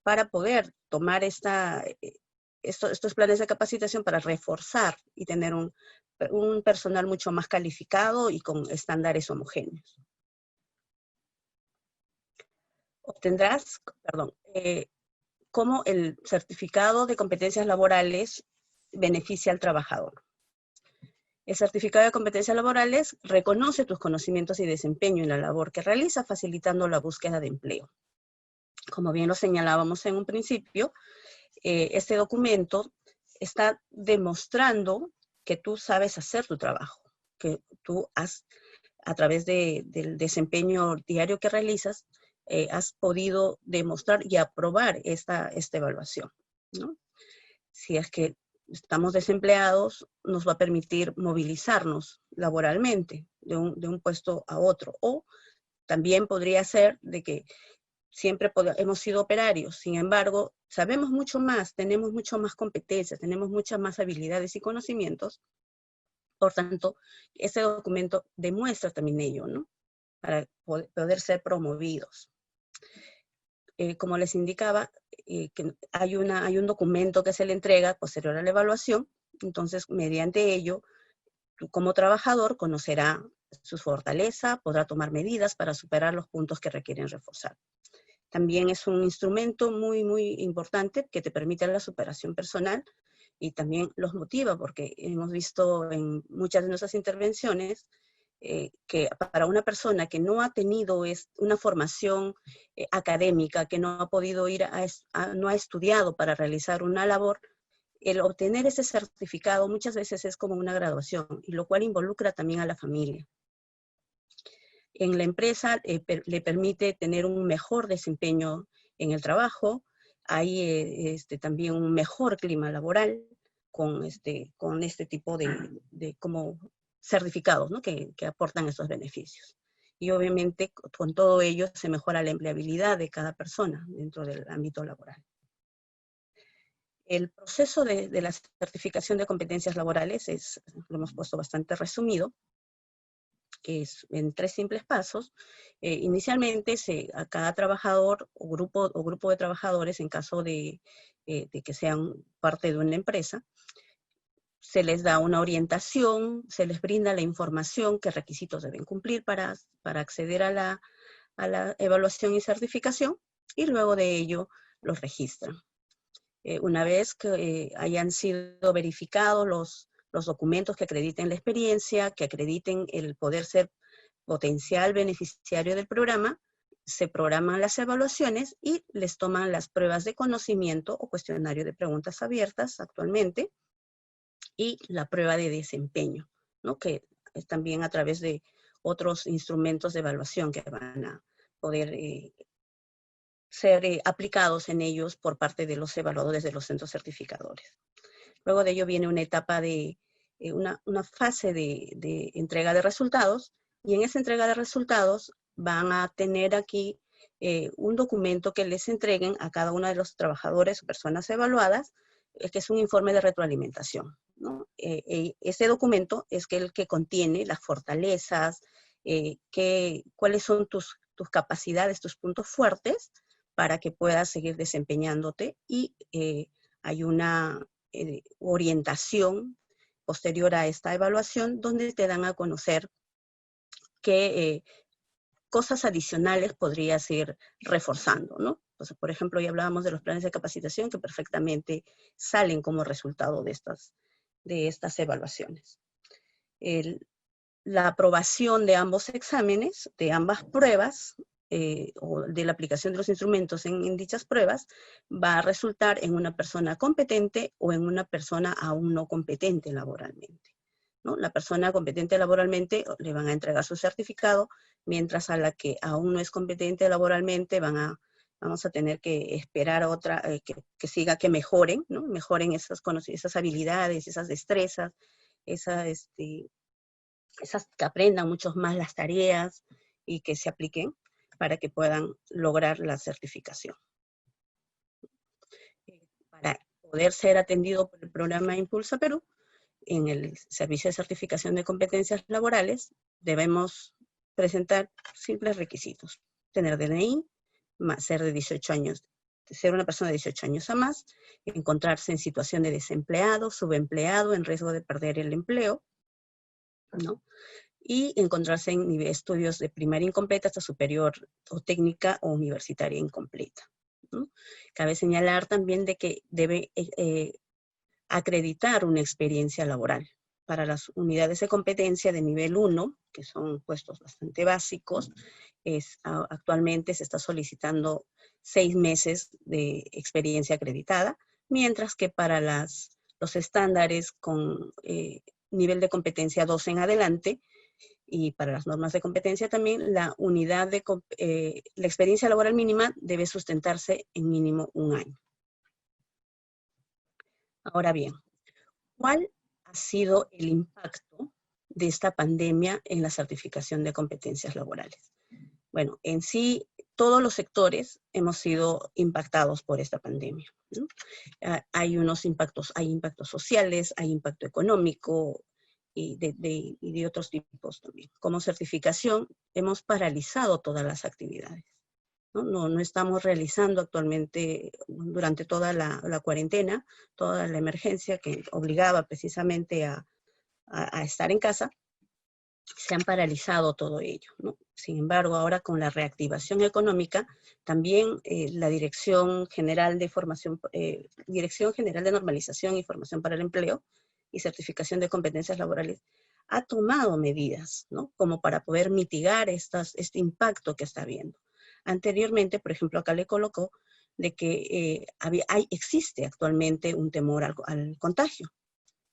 para poder tomar estos planes de capacitación para reforzar y tener un personal mucho más calificado y con estándares homogéneos. Obtendrás, cómo el certificado de competencias laborales beneficia al trabajador. El certificado de competencias laborales reconoce tus conocimientos y desempeño en la labor que realizas, facilitando la búsqueda de empleo. Como bien lo señalábamos en un principio, este documento está demostrando que tú sabes hacer tu trabajo, que tú a través del desempeño diario que realizas, has podido demostrar y aprobar esta evaluación, ¿no? Si es que estamos desempleados, nos va a permitir movilizarnos laboralmente de un puesto a otro. O también podría ser de que siempre hemos sido operarios, sin embargo, sabemos mucho más, tenemos mucho más competencias, tenemos muchas más habilidades y conocimientos. Por tanto, este documento demuestra también ello, ¿no? Para poder ser promovidos. Como les indicaba, que hay un documento que se le entrega posterior a la evaluación, entonces mediante ello, tú como trabajador conocerá su fortaleza, podrá tomar medidas para superar los puntos que requieren reforzar. También es un instrumento muy, muy importante que te permite la superación personal y también los motiva, porque hemos visto en muchas de nuestras intervenciones que para una persona que no ha tenido una formación académica, que no ha podido no ha estudiado para realizar una labor, el obtener ese certificado muchas veces es como una graduación, y lo cual involucra también a la familia. En la empresa le permite tener un mejor desempeño en el trabajo, hay también un mejor clima laboral con este tipo de como certificados, ¿no? que aportan esos beneficios. Y obviamente con todo ello se mejora la empleabilidad de cada persona dentro del ámbito laboral. El proceso de la certificación de competencias laborales lo hemos puesto bastante resumido, es en 3 simples pasos. Inicialmente a cada trabajador o grupo de trabajadores, en caso de que sean parte de una empresa, se les da una orientación, se les brinda la información, qué requisitos deben cumplir para acceder a la evaluación y certificación, y luego de ello los registran. Una vez que hayan sido verificados los documentos que acrediten la experiencia, que acrediten el poder ser potencial beneficiario del programa, se programan las evaluaciones y les toman las pruebas de conocimiento o cuestionario de preguntas abiertas actualmente, y la prueba de desempeño, ¿no? Que es también a través de otros instrumentos de evaluación que van a poder ser aplicados en ellos por parte de los evaluadores de los centros certificadores. Luego de ello viene una etapa una fase de entrega de resultados, y en esa entrega de resultados van a tener aquí un documento que les entreguen a cada uno de los trabajadores o personas evaluadas, que es un informe de retroalimentación, ¿no? Ese documento es el que contiene las fortalezas, cuáles son tus capacidades, tus puntos fuertes, para que puedas seguir desempeñándote, y hay una orientación posterior a esta evaluación donde te dan a conocer qué cosas adicionales podrías ir reforzando, ¿no? Entonces, por ejemplo, ya hablábamos de los planes de capacitación que perfectamente salen como resultado de estas evaluaciones. La aprobación de ambos exámenes, de ambas pruebas, o de la aplicación de los instrumentos en dichas pruebas, va a resultar en una persona competente o en una persona aún no competente laboralmente, ¿no? La persona competente laboralmente le van a entregar su certificado, mientras a la que aún no es competente laboralmente vamos a tener que esperar a otra, que mejoren, ¿no? Mejoren esas habilidades, esas destrezas, que aprendan mucho más las tareas y que se apliquen para que puedan lograr la certificación. poder ser atendido por el programa Impulsa Perú, en el Servicio de Certificación de Competencias Laborales, debemos presentar simples requisitos. Tener DNI, ser de 18 años, ser una persona de 18 años a más, encontrarse en situación de desempleado, subempleado, en riesgo de perder el empleo, ¿no? Y encontrarse en nivel de estudios de primaria incompleta hasta superior o técnica o universitaria incompleta, ¿no? Cabe señalar también de que debe acreditar una experiencia laboral. Para las unidades de competencia de nivel 1, que son puestos bastante básicos, actualmente se está solicitando 6 meses de experiencia acreditada, mientras que para los estándares con nivel de competencia 2 en adelante, y para las normas de competencia también, la experiencia laboral mínima debe sustentarse en mínimo 1 año. Ahora bien, ¿cuál ha sido el impacto de esta pandemia en la certificación de competencias laborales? Bueno, en sí, todos los sectores hemos sido impactados por esta pandemia, ¿no? Hay impactos sociales, hay impacto económico y de otros tipos también. Como certificación, hemos paralizado todas las actividades. No estamos realizando actualmente, durante toda la cuarentena, toda la emergencia que obligaba precisamente a estar en casa, se han paralizado todo ello, ¿no? Sin embargo, ahora con la reactivación económica, también la Dirección General de Normalización y Formación para el Empleo y Certificación de Competencias Laborales ha tomado medidas, ¿no? Como para poder mitigar este impacto que está habiendo. Anteriormente, por ejemplo, acá le colocó de que existe actualmente un temor al contagio,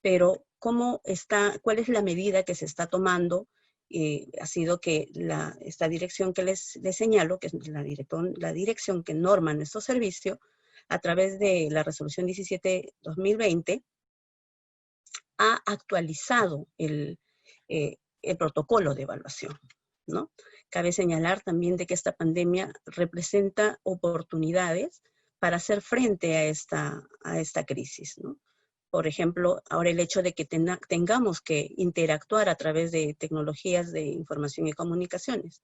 pero ¿cuál es la medida que se está tomando? Ha sido que esta dirección que les señalo, que es la dirección que norma nuestro servicio, a través de la resolución 17/2020, ha actualizado el protocolo de evaluación, ¿no? Cabe señalar también de que esta pandemia representa oportunidades para hacer frente a esta crisis, ¿no? Por ejemplo, ahora el hecho de que tengamos que interactuar a través de tecnologías de información y comunicaciones,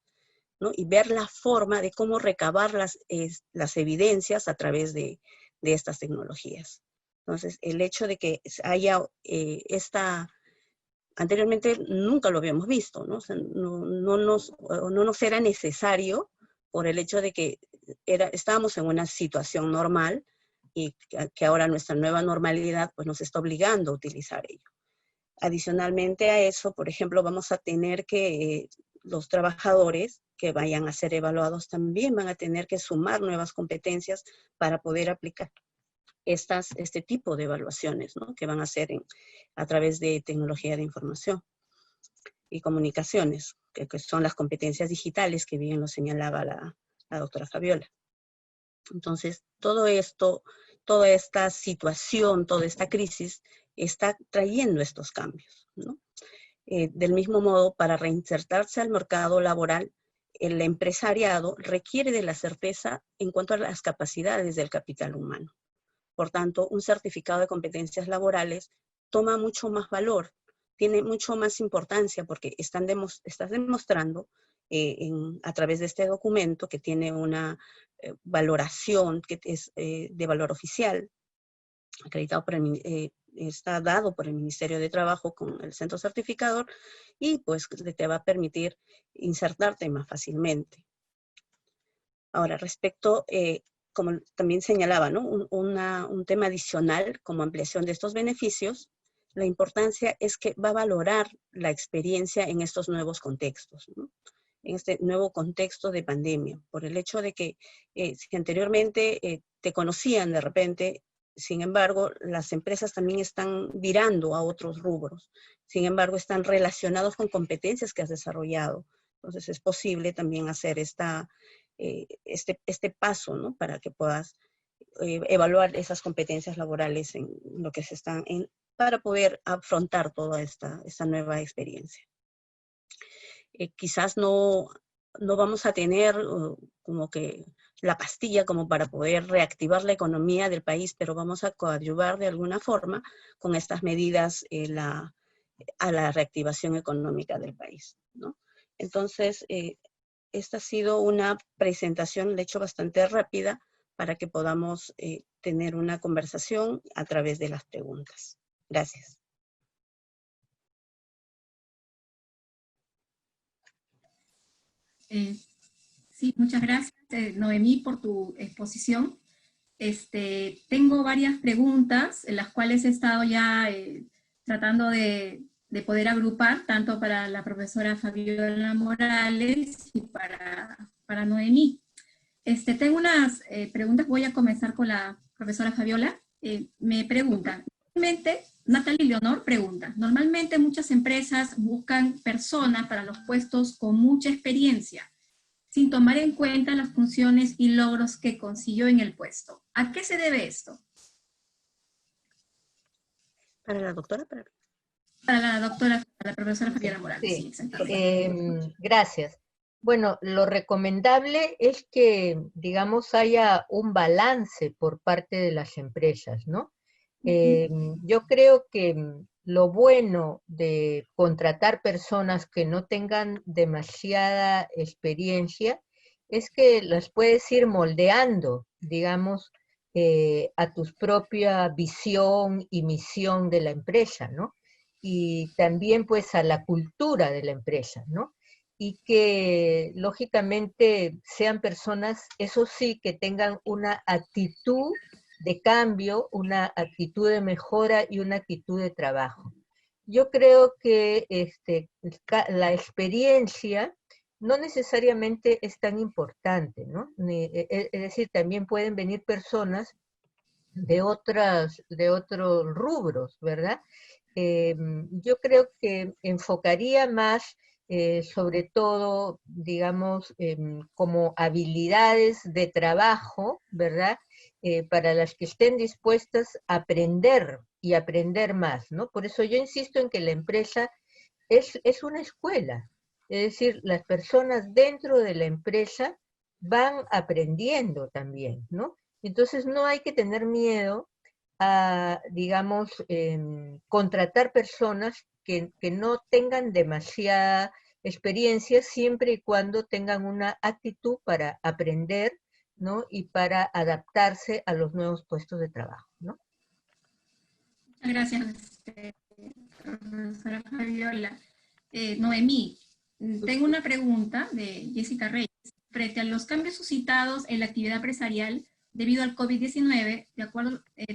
¿no? Y ver la forma de cómo recabar las evidencias a través de estas tecnologías. Entonces, el hecho de que haya anteriormente nunca lo habíamos visto, ¿no? O sea, no nos era necesario por el hecho de que estábamos en una situación normal y que ahora nuestra nueva normalidad pues, nos está obligando a utilizar ello. Adicionalmente a eso, por ejemplo, vamos a tener que los trabajadores que vayan a ser evaluados también van a tener que sumar nuevas competencias para poder aplicar este tipo de evaluaciones, ¿no? Que van a ser a través de tecnología de información y comunicaciones, que son las competencias digitales que bien lo señalaba la doctora Fabiola. Entonces, todo esto, toda esta situación, toda esta crisis está trayendo estos cambios, ¿no? Del mismo modo, para reinsertarse al mercado laboral, el empresariado requiere de la certeza en cuanto a las capacidades del capital humano. Por tanto, un certificado de competencias laborales toma mucho más valor, tiene mucho más importancia porque estás demostrando a través de este documento que tiene una valoración que es de valor oficial, acreditado está dado por el Ministerio de Trabajo con el centro certificador y pues te va a permitir insertarte más fácilmente. Ahora, respecto, como también señalaba, ¿no? un tema adicional como ampliación de estos beneficios, la importancia es que va a valorar la experiencia en estos nuevos contextos, ¿no? En este nuevo contexto de pandemia, por el hecho de que si anteriormente te conocían de repente, sin embargo, las empresas también están virando a otros rubros, sin embargo, están relacionados con competencias que has desarrollado. Entonces, es posible también hacer este paso, ¿no? Para que puedas evaluar esas competencias laborales en lo que para poder afrontar toda esta nueva experiencia. Quizás no vamos a tener como que la pastilla como para poder reactivar la economía del país, pero vamos a coadyuvar de alguna forma con estas medidas a la reactivación económica del país, ¿no? Entonces, esta ha sido una presentación, de hecho, bastante rápida para que podamos tener una conversación a través de las preguntas. Gracias. Sí, muchas gracias, Noemí, por tu exposición. Tengo varias preguntas, en las cuales he estado ya tratando de poder agrupar, tanto para la profesora Fabiola Morales y para Noemí. Tengo unas preguntas, voy a comenzar con la profesora Fabiola. Me preguntan, Natalie Leonor pregunta, normalmente muchas empresas buscan personas para los puestos con mucha experiencia, sin tomar en cuenta las funciones y logros que consiguió en el puesto. ¿A qué se debe esto? ¿Para la doctora? Para la doctora, para la profesora Fabiola Morales. Sí, Sí, gracias. Bueno, lo recomendable es que, digamos, haya un balance por parte de las empresas, ¿no? Yo creo que lo bueno de contratar personas que no tengan demasiada experiencia es que las puedes ir moldeando, digamos, a tu propia visión y misión de la empresa, ¿no? Y también pues a la cultura de la empresa, ¿no? Y que lógicamente sean personas, eso sí, que tengan una actitud de cambio, una actitud de mejora y una actitud de trabajo. Yo creo que la experiencia no necesariamente es tan importante, ¿no? Es decir, también pueden venir personas de otros rubros, ¿verdad? Yo creo que enfocaría más sobre todo, digamos, como habilidades de trabajo, ¿verdad? Para las que estén dispuestas a aprender y aprender más, ¿no? Por eso yo insisto en que la empresa es una escuela, es decir, las personas dentro de la empresa van aprendiendo también, ¿no? Entonces no hay que tener miedo a, digamos, contratar personas que no tengan demasiada experiencia siempre y cuando tengan una actitud para aprender, ¿no? Y para adaptarse a los nuevos puestos de trabajo, ¿no? Muchas gracias, profesora Fabiola. Noemí, tengo una pregunta de Jessica Reyes. Frente a los cambios suscitados en la actividad empresarial debido al COVID-19, de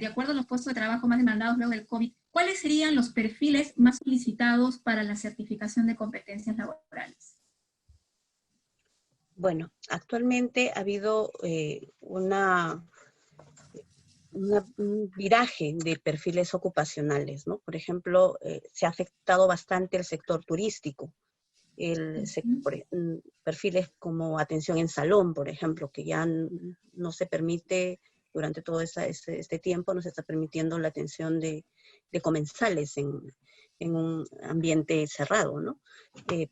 acuerdo a los puestos de trabajo más demandados luego del COVID, ¿cuáles serían los perfiles más solicitados para la certificación de competencias laborales? Bueno, actualmente ha habido un viraje de perfiles ocupacionales, ¿no? Por ejemplo, se ha afectado bastante el sector turístico, perfiles como atención en salón, por ejemplo, que ya no se permite, durante todo este tiempo, no se está permitiendo la atención de comensales en un ambiente cerrado, ¿no?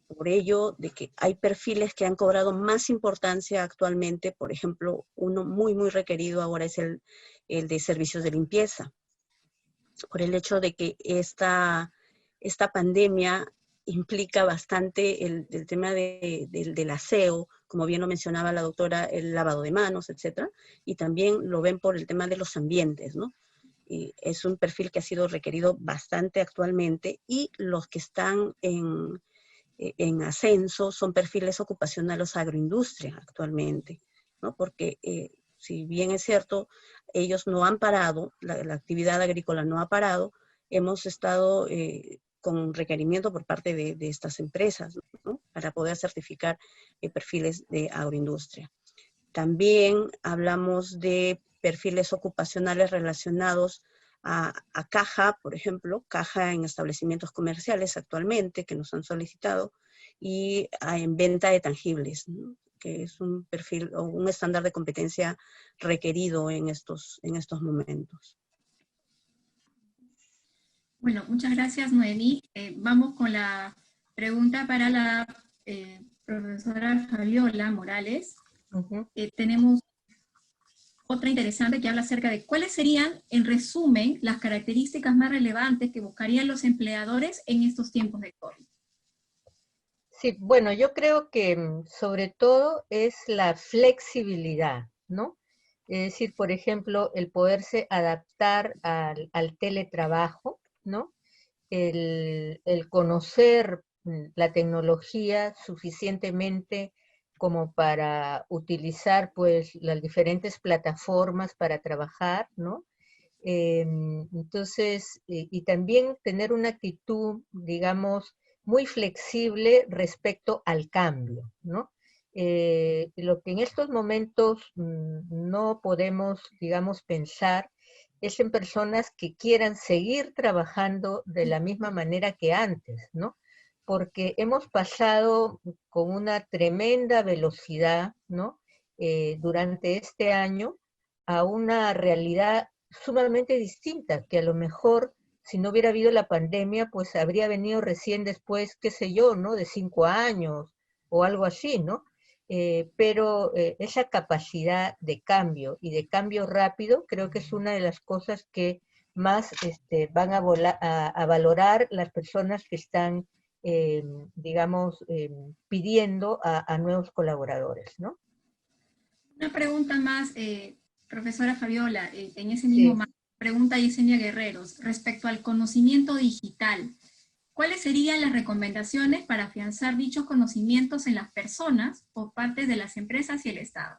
Por ello, de que hay perfiles que han cobrado más importancia actualmente, por ejemplo, uno muy, muy requerido ahora es el de servicios de limpieza, por el hecho de que esta pandemia implica bastante el tema del aseo, como bien lo mencionaba la doctora, el lavado de manos, etcétera, y también lo ven por el tema de los ambientes, ¿no? Y es un perfil que ha sido requerido bastante actualmente, y los que están en ascenso son perfiles ocupacionales agroindustria actualmente, ¿no? Porque si bien es cierto, ellos no han parado, la actividad agrícola no ha parado, hemos estado con requerimiento por parte de estas empresas, ¿no? Para poder certificar perfiles de agroindustria. También hablamos de perfiles ocupacionales relacionados a caja, por ejemplo, caja en establecimientos comerciales actualmente que nos han solicitado, y en venta de tangibles, ¿no? Que es un perfil o un estándar de competencia requerido en estos momentos. Bueno, muchas gracias, Noemí. Vamos con la pregunta para la profesora Fabiola Morales. Tenemos otra interesante que habla acerca de cuáles serían, en resumen, las características más relevantes que buscarían los empleadores en estos tiempos de COVID. Sí, bueno, yo creo que sobre todo es la flexibilidad, ¿no? Es decir, por ejemplo, el poderse adaptar al teletrabajo, ¿no? El conocer la tecnología suficientemente como para utilizar pues las diferentes plataformas para trabajar, ¿no? Entonces, y también tener una actitud, digamos, muy flexible respecto al cambio, ¿no? Lo que en estos momentos no podemos, digamos, pensar es en personas que quieran seguir trabajando de la misma manera que antes, ¿no? Porque hemos pasado con una tremenda velocidad, ¿no? Durante este año a una realidad sumamente distinta, que a lo mejor si no hubiera habido la pandemia, pues habría venido recién después, qué sé yo, ¿no? De 5 años o algo así, ¿no? Pero esa capacidad de cambio y de cambio rápido creo que es una de las cosas que más van a valorar las personas que están, digamos, pidiendo a nuevos colaboradores, ¿no? Una pregunta más, profesora Fabiola, en ese mismo marco, pregunta Yesenia Guerreros, respecto al conocimiento digital, ¿cuáles serían las recomendaciones para afianzar dichos conocimientos en las personas por parte de las empresas y el Estado?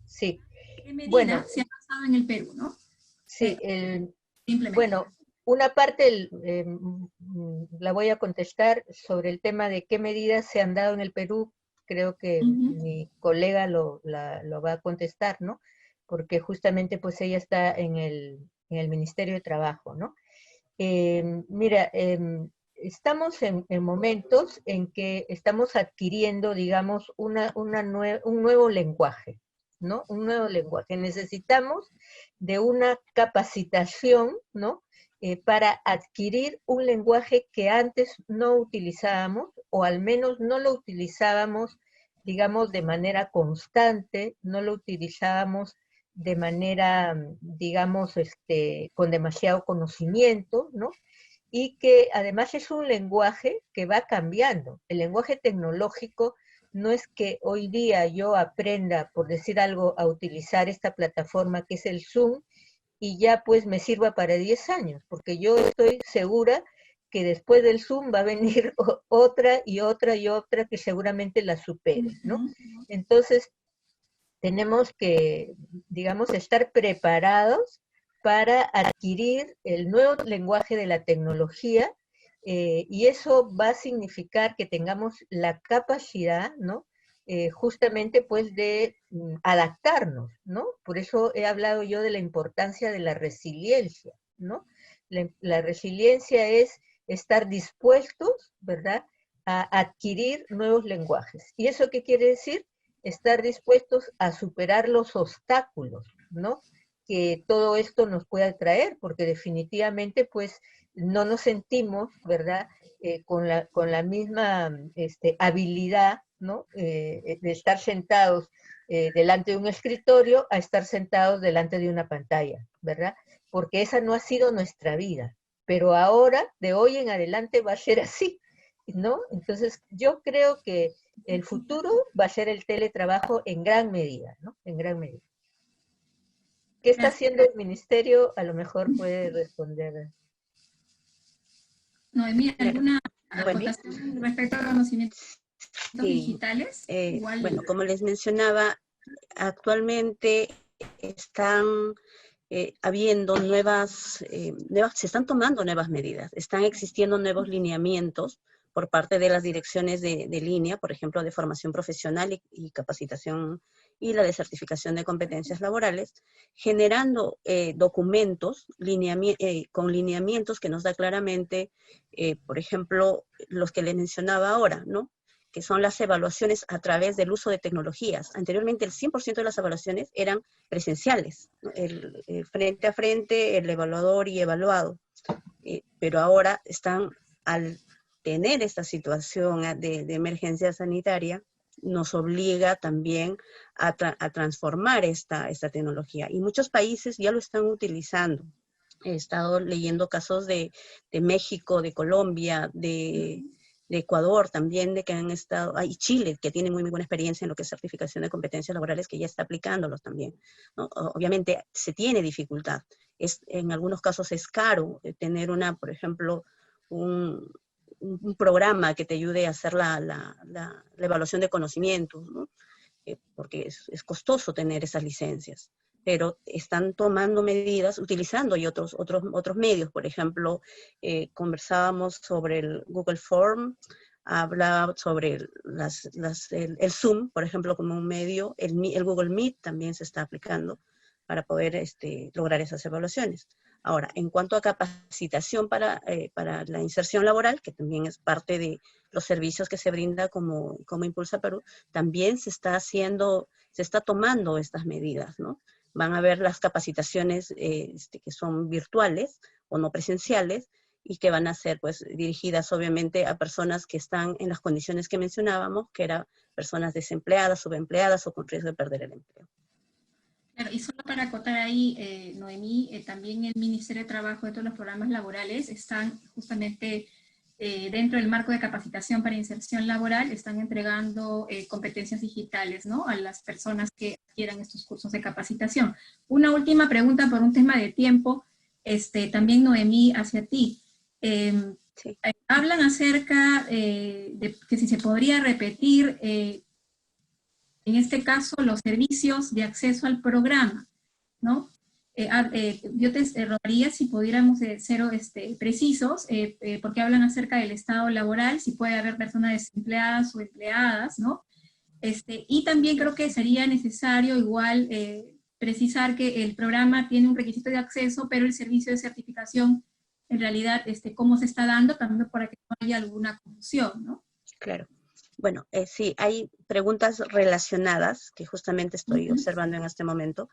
Sí. ¿Qué medida se ha pasado en el Perú, no? Sí, bueno, una parte la voy a contestar sobre el tema de qué medidas se han dado en el Perú. Creo que mi colega lo va a contestar, ¿no? Porque justamente pues ella está en el Ministerio de Trabajo, ¿no? Mira, estamos en momentos en que estamos adquiriendo, digamos, un nuevo lenguaje, ¿no? Un nuevo lenguaje. Necesitamos de una capacitación, ¿no? Para adquirir un lenguaje que antes no utilizábamos, o al menos no lo utilizábamos, digamos, de manera constante, no lo utilizábamos de manera, digamos, con demasiado conocimiento, ¿no? Y que además es un lenguaje que va cambiando. El lenguaje tecnológico no es que hoy día yo aprenda, por decir algo, a utilizar esta plataforma que es el Zoom, y ya pues me sirva para 10 años, porque yo estoy segura que después del Zoom va a venir otra y otra y otra que seguramente la supere, ¿no? Entonces, tenemos que, digamos, estar preparados para adquirir el nuevo lenguaje de la tecnología, y eso va a significar que tengamos la capacidad, ¿no? Justamente pues de adaptarnos, ¿no? Por eso he hablado yo de la importancia de la resiliencia, ¿no? La resiliencia es estar dispuestos, ¿verdad?, a adquirir nuevos lenguajes. ¿Y eso qué quiere decir? Estar dispuestos a superar los obstáculos, ¿no?, que todo esto nos pueda traer, porque definitivamente pues no nos sentimos, ¿verdad?, con la misma habilidad, ¿no?, de estar sentados delante de un escritorio a estar sentados delante de una pantalla, ¿verdad? Porque esa no ha sido nuestra vida, pero ahora, de hoy en adelante, va a ser así, ¿no? Entonces, yo creo que el futuro va a ser el teletrabajo en gran medida, ¿no? En gran medida. ¿Qué está haciendo el ministerio? A lo mejor puede responder. Noemí, ¿alguna acotación respecto a conocimientos digitales? Bueno, como les mencionaba, actualmente están habiendo se están tomando nuevas medidas, están existiendo nuevos lineamientos por parte de las direcciones de línea, por ejemplo, de formación profesional y capacitación, y la de certificación de competencias laborales, generando documentos con lineamientos que nos da claramente, por ejemplo, los que les mencionaba ahora, ¿no?, que son las evaluaciones a través del uso de tecnologías. Anteriormente el 100% de las evaluaciones eran presenciales, ¿no?, el frente a frente, el evaluador y evaluado, pero ahora están, al tener esta situación de emergencia sanitaria, nos obliga también a transformar esta tecnología. Y muchos países ya lo están utilizando. He estado leyendo casos de México, de Colombia, de Ecuador también, de que han estado, y Chile, que tiene muy, muy buena experiencia en lo que es certificación de competencias laborales, que ya está aplicándolos también, ¿no? Obviamente se tiene dificultad. En algunos casos es caro tener por ejemplo, un programa que te ayude a hacer la evaluación de conocimientos, ¿no? Porque es costoso tener esas licencias, pero están tomando medidas, utilizando otros medios. Por ejemplo, conversábamos sobre el Google Form, hablaba sobre el Zoom, por ejemplo, como un medio, el Google Meet también se está aplicando para poder lograr esas evaluaciones. Ahora, en cuanto a capacitación para la inserción laboral, que también es parte de los servicios que se brinda como Impulsa Perú, también se está tomando estas medidas, ¿no? Van a haber las capacitaciones que son virtuales o no presenciales y que van a ser pues dirigidas obviamente a personas que están en las condiciones que mencionábamos, que eran personas desempleadas, subempleadas o con riesgo de perder el empleo. Claro, y solo para acotar ahí, Noemí, también el Ministerio de Trabajo, de todos los programas laborales, están justamente dentro del marco de capacitación para inserción laboral, están entregando competencias digitales, ¿no?, a las personas que adquieran estos cursos de capacitación. Una última pregunta por un tema de tiempo, también Noemí, hacia ti. Sí. Hablan acerca de que si se podría repetir en este caso, los servicios de acceso al programa, ¿no? Yo te rogaría si pudiéramos ser precisos, porque hablan acerca del estado laboral, si puede haber personas desempleadas o empleadas, ¿no? Y también creo que sería necesario igual precisar que el programa tiene un requisito de acceso, pero el servicio de certificación, en realidad, cómo se está dando, también para que no haya alguna confusión, ¿no? Claro. Bueno, sí, hay preguntas relacionadas que justamente estoy observando en este momento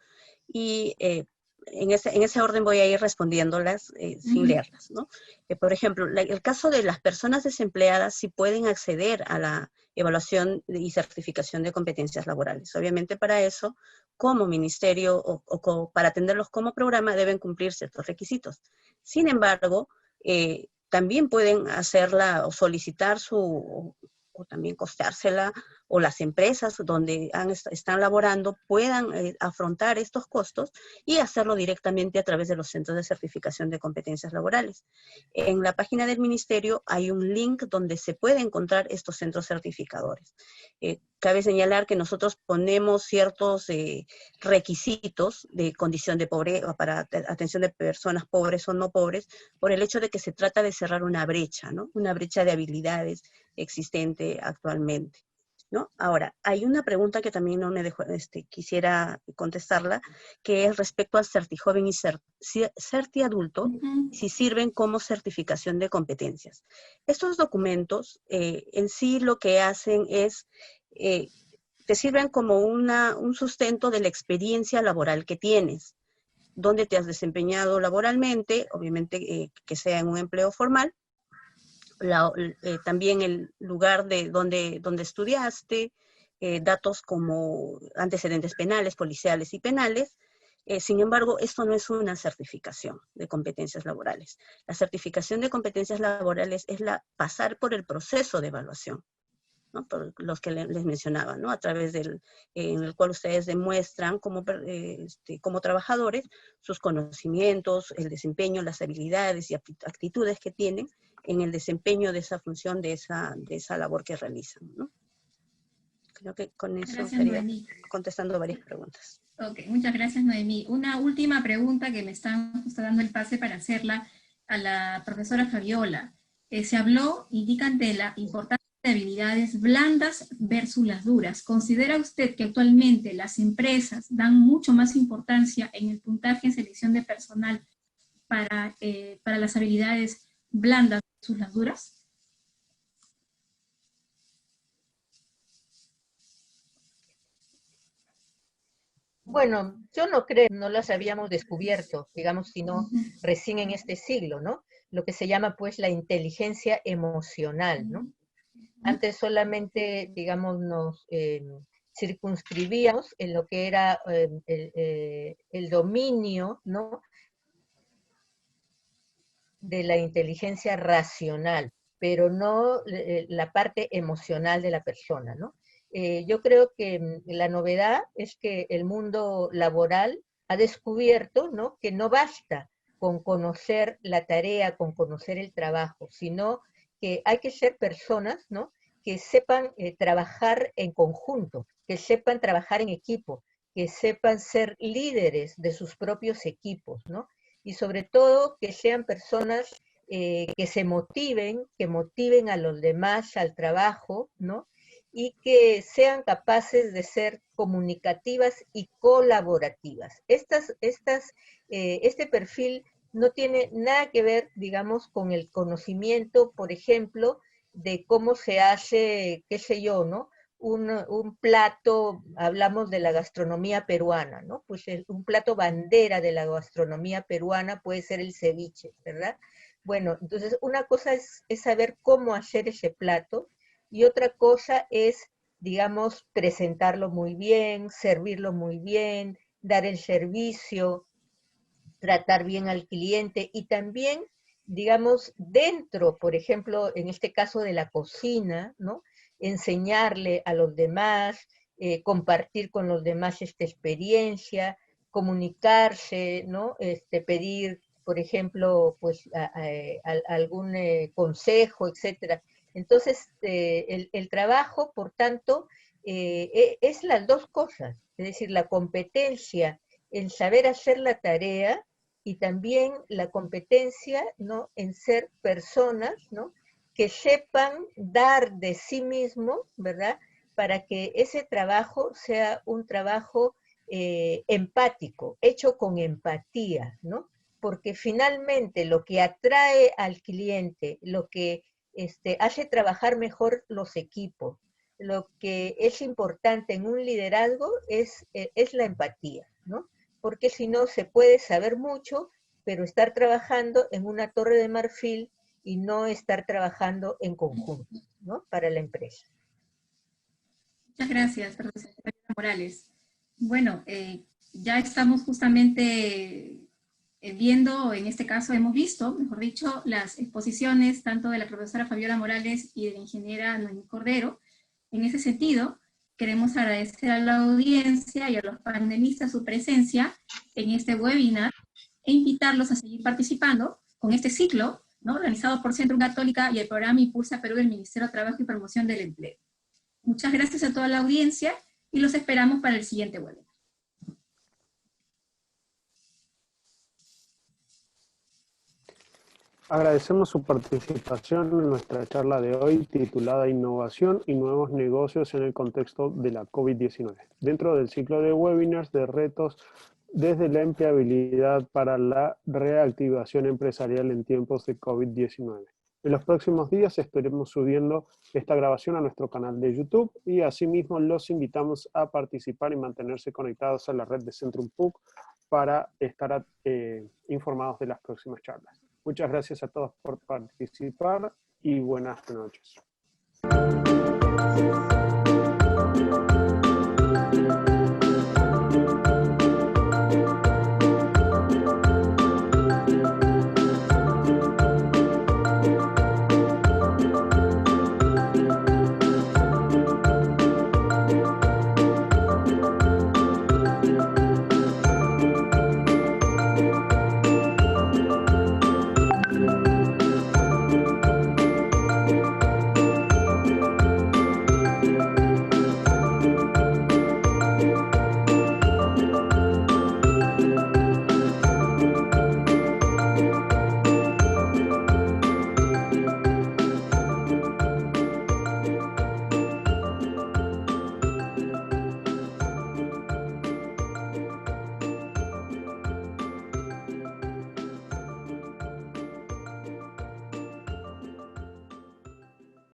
y en ese orden voy a ir respondiéndolas sin leerlas, ¿no? Por ejemplo, el caso de las personas desempleadas sí pueden acceder a la evaluación y certificación de competencias laborales. Obviamente para eso, como ministerio o para atenderlos como programa, deben cumplir ciertos requisitos. Sin embargo, también pueden hacerla o solicitar o también costeársela, o las empresas donde están laborando puedan afrontar estos costos y hacerlo directamente a través de los centros de certificación de competencias laborales. En la página del ministerio hay un link donde se puede encontrar estos centros certificadores. Cabe señalar que nosotros ponemos ciertos requisitos de condición de pobreza para atención de personas pobres o no pobres, por el hecho de que se trata de cerrar una brecha, ¿no? Una brecha de habilidades existente actualmente, ¿no? Ahora, hay una pregunta que también no me dejó, quisiera contestarla, que es respecto al CertiJoven y CertiAdulto, si sirven como certificación de competencias. Estos documentos en sí lo que hacen es, te sirven como un sustento de la experiencia laboral que tienes, donde te has desempeñado laboralmente, obviamente que sea en un empleo formal, también el lugar de donde estudiaste, datos como antecedentes penales, policiales y penales. Sin embargo, esto no es una certificación de competencias laborales. La certificación de competencias laborales es pasar por el proceso de evaluación, ¿no? Por los que les mencionaba, ¿no? A través en el cual ustedes demuestran como trabajadores sus conocimientos, el desempeño, las habilidades y actitudes que tienen en el desempeño de esa función, de esa labor que realizan, ¿no? Creo que con eso estaría contestando varias preguntas. Ok, muchas gracias, Noemí. Una última pregunta que me están justo dando el pase para hacerla a la profesora Fabiola. Se habló, indican, de la importancia de habilidades blandas versus las duras. ¿Considera usted que actualmente las empresas dan mucho más importancia en el puntaje en selección de personal para las habilidades blandas versus las duras? Bueno, yo no creo, no las habíamos descubierto, digamos, sino recién en este siglo, ¿no? Lo que se llama, pues, la inteligencia emocional, ¿no? Antes solamente, digamos, nos circunscribíamos en lo que era el dominio, ¿no?, de la inteligencia racional, pero no la parte emocional de la persona, ¿no? Yo creo que la novedad es que el mundo laboral ha descubierto, ¿no?, que no basta con conocer la tarea, con conocer el trabajo, sino que hay que ser personas, ¿no?, que sepan trabajar en conjunto, que sepan trabajar en equipo, que sepan ser líderes de sus propios equipos, ¿no? Y sobre todo que sean personas que se motiven, que motiven a los demás al trabajo, ¿no? Y que sean capaces de ser comunicativas y colaborativas. Este perfil no tiene nada que ver, digamos, con el conocimiento, por ejemplo, de cómo se hace, qué sé yo, ¿no?, un plato, hablamos de la gastronomía peruana, ¿no? Pues un plato bandera de la gastronomía peruana puede ser el ceviche, ¿verdad? Bueno, entonces una cosa es saber cómo hacer ese plato, y otra cosa es, digamos, presentarlo muy bien, servirlo muy bien, dar el servicio, tratar bien al cliente, y también, digamos, dentro, por ejemplo, en este caso de la cocina, ¿no?, enseñarle a los demás, compartir con los demás esta experiencia, comunicarse, ¿no?, pedir, por ejemplo, pues algún consejo, etcétera. Entonces, el trabajo, por tanto, es las dos cosas, es decir, la competencia en saber hacer la tarea y también la competencia, ¿no?, en ser personas, ¿no?, que sepan dar de sí mismos, ¿verdad?, para que ese trabajo sea un trabajo empático, hecho con empatía, ¿no? Porque finalmente lo que atrae al cliente, lo que hace trabajar mejor los equipos, lo que es importante en un liderazgo es la empatía, ¿no? Porque si no se puede saber mucho, pero estar trabajando en una torre de marfil y no estar trabajando en conjunto, ¿no?, para la empresa. Muchas gracias, profesora Morales. Bueno, ya estamos justamente viendo, en este caso hemos visto, mejor dicho, las exposiciones tanto de la profesora Fabiola Morales y de la ingeniera Noemí Cordero. En ese sentido, queremos agradecer a la audiencia y a los panelistas su presencia en este webinar e invitarlos a seguir participando con este ciclo, ¿no?, organizado por Centrum Católica y el programa Impulsa Perú del Ministerio de Trabajo y Promoción del Empleo. Muchas gracias a toda la audiencia y los esperamos para el siguiente webinar. Agradecemos su participación en nuestra charla de hoy titulada Innovación y nuevos negocios en el contexto de la COVID-19, dentro del ciclo de webinars de retos desde la empleabilidad para la reactivación empresarial en tiempos de COVID-19. En los próximos días estaremos subiendo esta grabación a nuestro canal de YouTube y asimismo los invitamos a participar y mantenerse conectados a la red de Centrum PUC para estar informados de las próximas charlas. Muchas gracias a todos por participar y buenas noches.